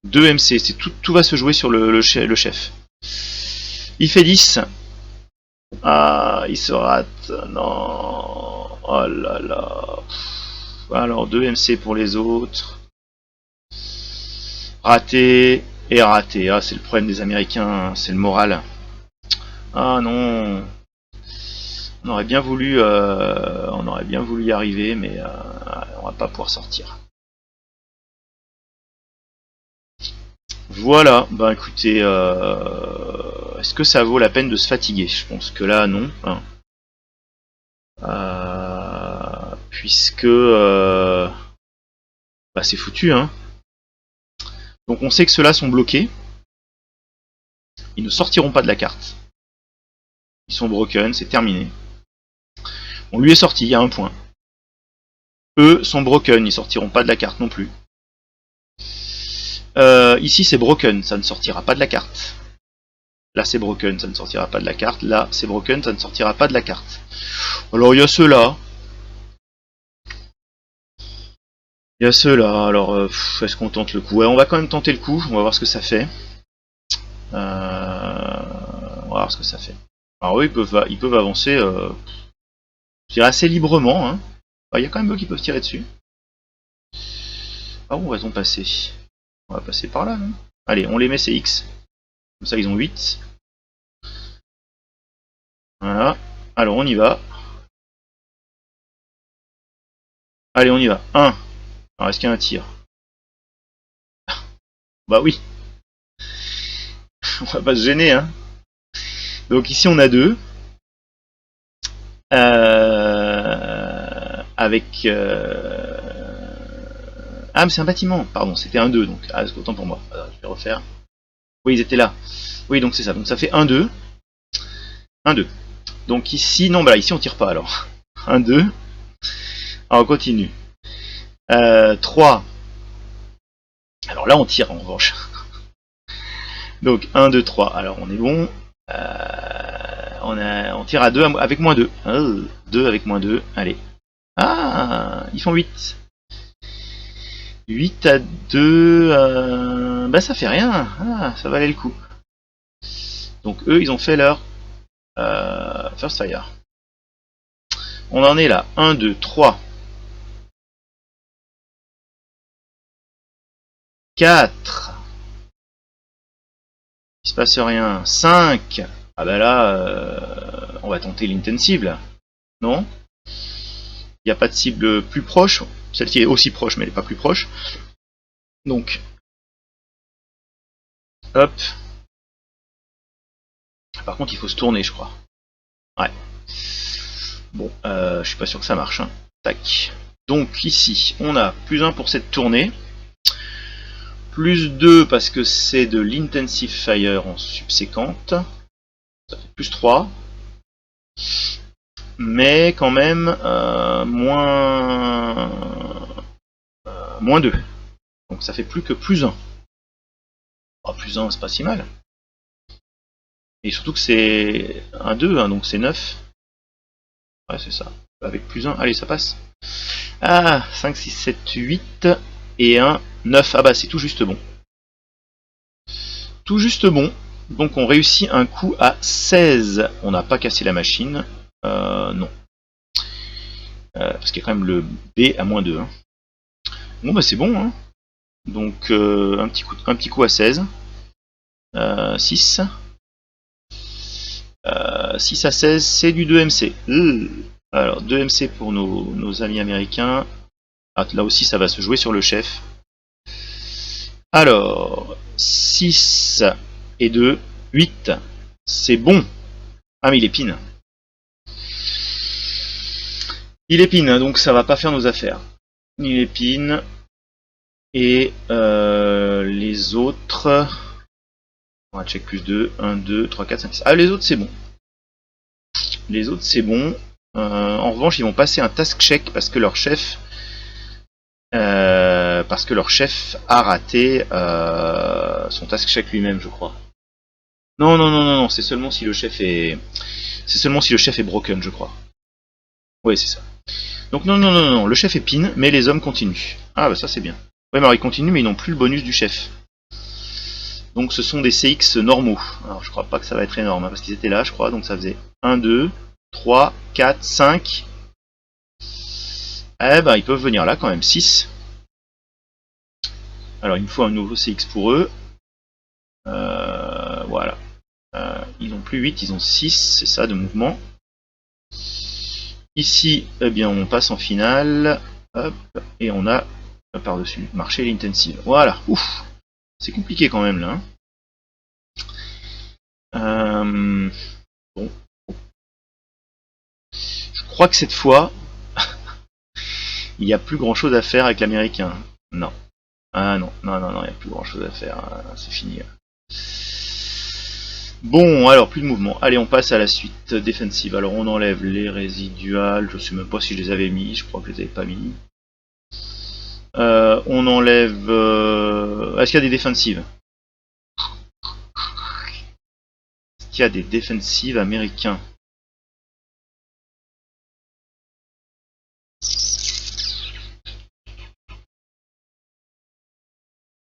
2 MC, c'est tout va se jouer sur le chef. Il fait 10. Ah, il se rate. Non. Oh là là. Alors 2 MC pour les autres. Raté et raté. Ah, c'est le problème des Américains, c'est le moral. Ah non. On aurait bien voulu y arriver, mais on va pas pouvoir sortir. Voilà, bah écoutez, est-ce que ça vaut la peine de se fatiguer? Je pense que là, non. Hein. Puisque bah, c'est foutu, hein. Donc on sait que ceux-là sont bloqués. Ils ne sortiront pas de la carte. Ils sont broken, c'est terminé. On lui est sorti, il y a un point. Eux sont broken, ils sortiront pas de la carte non plus. Ici c'est broken, ça ne sortira pas de la carte. Là c'est broken, ça ne sortira pas de la carte. Là c'est broken, ça ne sortira pas de la carte. Alors il y a ceux-là. Il y a ceux-là, alors est-ce qu'on tente le coup? Ouais, on va quand même tenter le coup, on va voir ce que ça fait. On va voir ce que ça fait. Alors eux, ils peuvent avancer, je dirais assez librement. Hein. Il y a quand même eux qui peuvent tirer dessus. Ah où va-t-on passer? On va passer par là, non? Allez, on les met CX. Comme ça, ils ont 8. Voilà. Alors, on y va. Allez, on y va. 1. Alors, est-ce qu'il y a un tir? Bah oui. On va pas se gêner, hein. Donc ici, on a 2. Avec... Ah, mais c'est un bâtiment. Pardon, c'était un 2. Donc, ah, c'est autant pour moi. Alors, je vais refaire. Oui, ils étaient là. Oui, donc c'est ça. Donc ça fait 1, 2. 1, 2. Donc ici, non, bah là, ici on tire pas alors. 1, 2. Alors on continue. 3. Alors là on tire en revanche. Donc 1, 2, 3. Alors on est bon. On tire à 2 avec moins 2. 2 avec moins 2. Allez. Ah, ils font 8. 8 à 2. Bah ça fait rien. Ah, ça valait le coup. Donc eux ils ont fait leur first fire. On en est là. 1, 2, 3. 4. Il se passe rien. 5. Ah bah là, on va tenter l'intensive là. Non? Il n'y a pas de cible plus proche. Celle qui est aussi proche, mais elle n'est pas plus proche. Donc, hop. Par contre, il faut se tourner, je crois. Ouais. Bon, je suis pas sûr que ça marche. Hein. Tac. Donc ici, on a plus 1 pour cette tournée. Plus 2 parce que c'est de l'intensive fire en subséquente. Ça fait plus 3. Mais quand même, moins 2. Donc ça fait plus que plus 1. Oh, plus 1, c'est pas si mal. Et surtout que c'est un 2, hein, donc c'est 9. Ouais, c'est ça. Avec plus 1, allez, ça passe. Ah, 5, 6, 7, 8 et 1, 9. Ah bah, c'est tout juste bon. Tout juste bon. Donc on réussit un coup à 16. On n'a pas cassé la machine. Non. Parce qu'il y a quand même le B à moins 2. Hein. Bon, bah c'est bon. Hein. Donc un petit coup à 16. 6. 6 à 16, c'est du 2MC. Alors 2MC pour nos amis américains. Ah, là aussi ça va se jouer sur le chef. Alors 6 et 2, 8. C'est bon. Ah mais il est pin. Il épine, hein, donc ça va pas faire nos affaires. Il épine. Et les autres... On va check plus 2, 1, 2, 3, 4, 5, 6. Ah, les autres c'est bon. Les autres c'est bon. En revanche, ils vont passer un task check parce que leur chef... a raté son task check lui-même, je crois. Non, non, non, non, non, c'est seulement si le chef est... C'est seulement si le chef est broken, je crois. Oui, c'est ça. Donc non, non, non, non, non, le chef est pin, mais les hommes continuent. Ah bah ça c'est bien. Ouais, mais alors ils continuent, mais ils n'ont plus le bonus du chef. Donc ce sont des CX normaux. Alors je crois pas que ça va être énorme, hein, parce qu'ils étaient là, je crois, donc ça faisait 1, 2, 3, 4, 5. Eh ben ils peuvent venir là quand même, 6. Alors il me faut un nouveau CX pour eux. Voilà. Ils n'ont plus 8, ils ont 6, c'est ça de mouvement. Ici, eh bien on passe en finale. Hop, et on a par-dessus marché l'intensive. Voilà, ouf. C'est compliqué quand même là. Bon. Je crois que cette fois, il n'y a plus grand chose à faire avec l'américain. Non. Ah non, non, non, non, il n'y a plus grand chose à faire. C'est fini. Bon, alors plus de mouvement. Allez, on passe à la suite défensive. Alors on enlève les résiduales. Je ne sais même pas si je les avais mis. Je crois que je les avais pas mis. On enlève... Est-ce qu'il y a des défensives? Est-ce qu'il y a des défensives américains?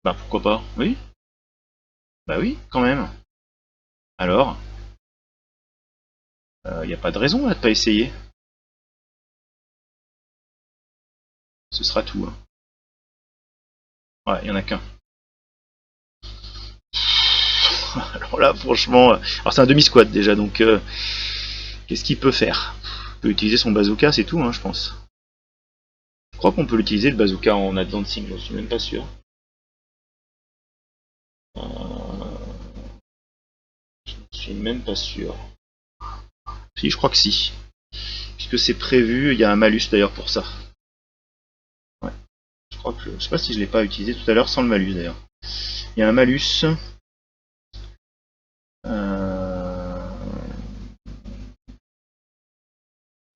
Bah pourquoi pas? Oui? Bah oui, quand même. Alors, il n'y a pas de raison là de pas essayer. Ce sera tout. Hein. Ouais, il y en a qu'un. Alors là, franchement, alors c'est un demi-squad déjà, donc qu'est-ce qu'il peut faire? Il peut utiliser son bazooka, c'est tout, hein, je pense. Je crois qu'on peut l'utiliser le bazooka en advancing, je suis même pas sûr. Je suis même pas sûr. Si, je crois que si. Puisque c'est prévu, il y a un malus d'ailleurs pour ça. Ouais. Je crois que je sais pas si je l'ai pas utilisé tout à l'heure sans le malus d'ailleurs. Il y a un malus.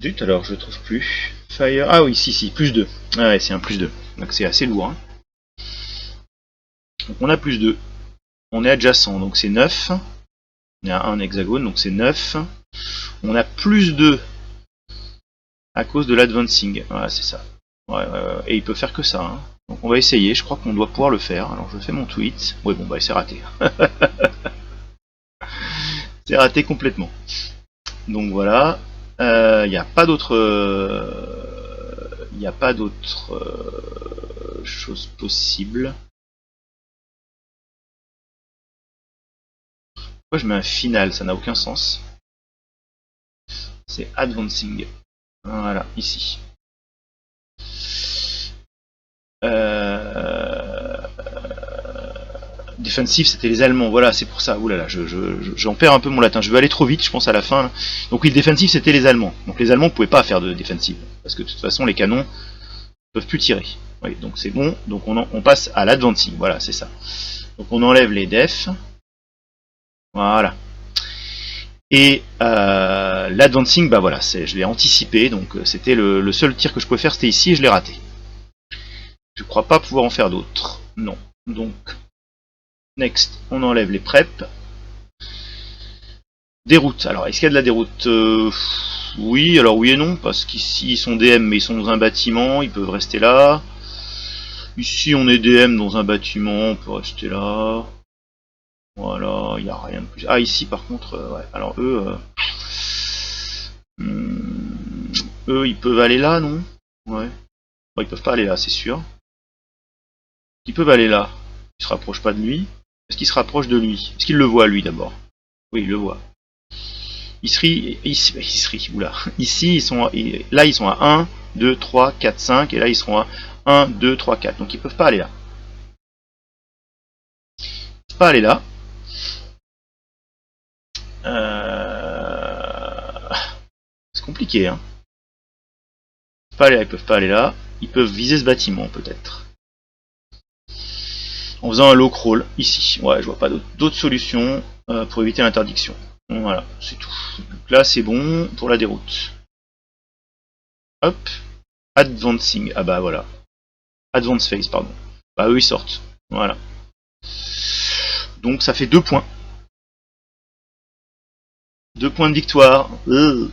Zut, alors je trouve plus. Fire. Ah oui, si, si, plus 2. Ah ouais, c'est un plus 2. Donc c'est assez lourd. Hein. Donc on a plus 2. On est adjacent, donc c'est 9. On est à un hexagone, donc c'est 9. On a plus 2 à cause de l'advancing. Voilà, c'est ça. Ouais, et il peut faire que ça. Hein. Donc on va essayer, je crois qu'on doit pouvoir le faire. Alors je fais mon tweet. Oui, bon, bah c'est raté. C'est raté complètement. Donc voilà. Il n'y a pas d'autre. Il n'y a pas d'autre chose possible. Pourquoi je mets un final? Ça n'a aucun sens. C'est advancing. Voilà, ici. Defensive, c'était les Allemands. Voilà, c'est pour ça. Oulala, j'en perds un peu mon latin. Je vais aller trop vite, je pense, à la fin. Là. Donc oui, le defensive, c'était les Allemands. Donc les Allemands ne pouvaient pas faire de defensive. Parce que de toute façon, les canons ne peuvent plus tirer. Oui, donc c'est bon. Donc on passe à l'advancing. Voilà, c'est ça. Donc on enlève les defs. Voilà. Et l'advancing, bah voilà, je l'ai anticipé. Donc c'était le seul tir que je pouvais faire, c'était ici et je l'ai raté. Je crois pas pouvoir en faire d'autres. Non. Donc, next, on enlève les preps. Déroute. Alors, est-ce qu'il y a de la déroute? Oui, alors oui et non, parce qu'ici ils sont DM mais ils sont dans un bâtiment, ils peuvent rester là. Ici on est DM dans un bâtiment, on peut rester là. Voilà, il n'y a rien de plus. Ah, ici par contre, ouais. Alors eux, ils peuvent aller là, non? Ouais. Bon, ils peuvent pas aller là, c'est sûr. Ils peuvent aller là. Ils se rapprochent pas de lui. Est-ce qu'ils se rapprochent de lui? Est-ce qu'ils le voient lui d'abord? Oui, il le voit. Ici, oula. Ici, là, ils sont à 1, 2, 3, 4, 5, et là, ils seront à 1, 2, 3, 4. Donc, ils peuvent pas aller là. Ils peuvent pas aller là. C'est compliqué, hein. pas aller là, ils peuvent pas aller là. Ils peuvent viser ce bâtiment peut-être. En faisant un low crawl ici. Ouais, je vois pas d'autres solutions pour éviter l'interdiction. Voilà, c'est tout. Donc là c'est bon pour la déroute. Hop. Advancing. Ah bah voilà. Advance phase, pardon. Bah eux ils sortent. Voilà. Donc ça fait 2 points. 2 points de victoire.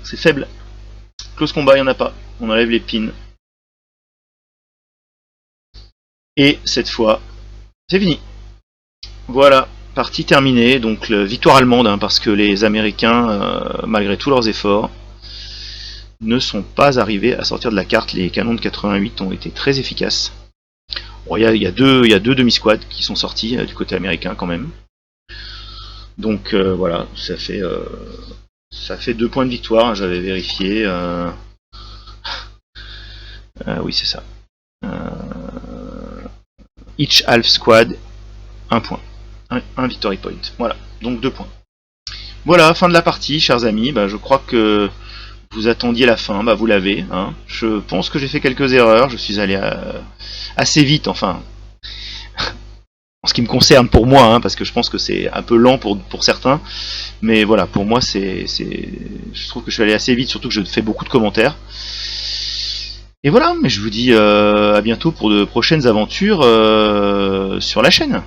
C'est faible. Close combat, il n'y en a pas. On enlève les pins. Et cette fois, c'est fini. Voilà, partie terminée. Donc victoire allemande, hein, parce que les Américains, malgré tous leurs efforts, ne sont pas arrivés à sortir de la carte. Les canons de 88 ont été très efficaces. Bon, il y a deux demi-squads qui sont sortis du côté américain quand même. Donc voilà, ça fait 2 points de victoire, j'avais vérifié. Oui, c'est ça. Each half squad, 1 point. Un victory point. Voilà, donc 2 points. Voilà, fin de la partie, chers amis. Bah, je crois que vous attendiez la fin, bah, vous l'avez. Hein. Je pense que j'ai fait quelques erreurs, je suis allé assez vite, enfin. En ce qui me concerne pour moi, hein, parce que je pense que c'est un peu lent pour certains. Mais voilà, pour moi, je trouve que je suis allé assez vite, surtout que je fais beaucoup de commentaires. Et voilà, mais je vous dis à bientôt pour de prochaines aventures sur la chaîne.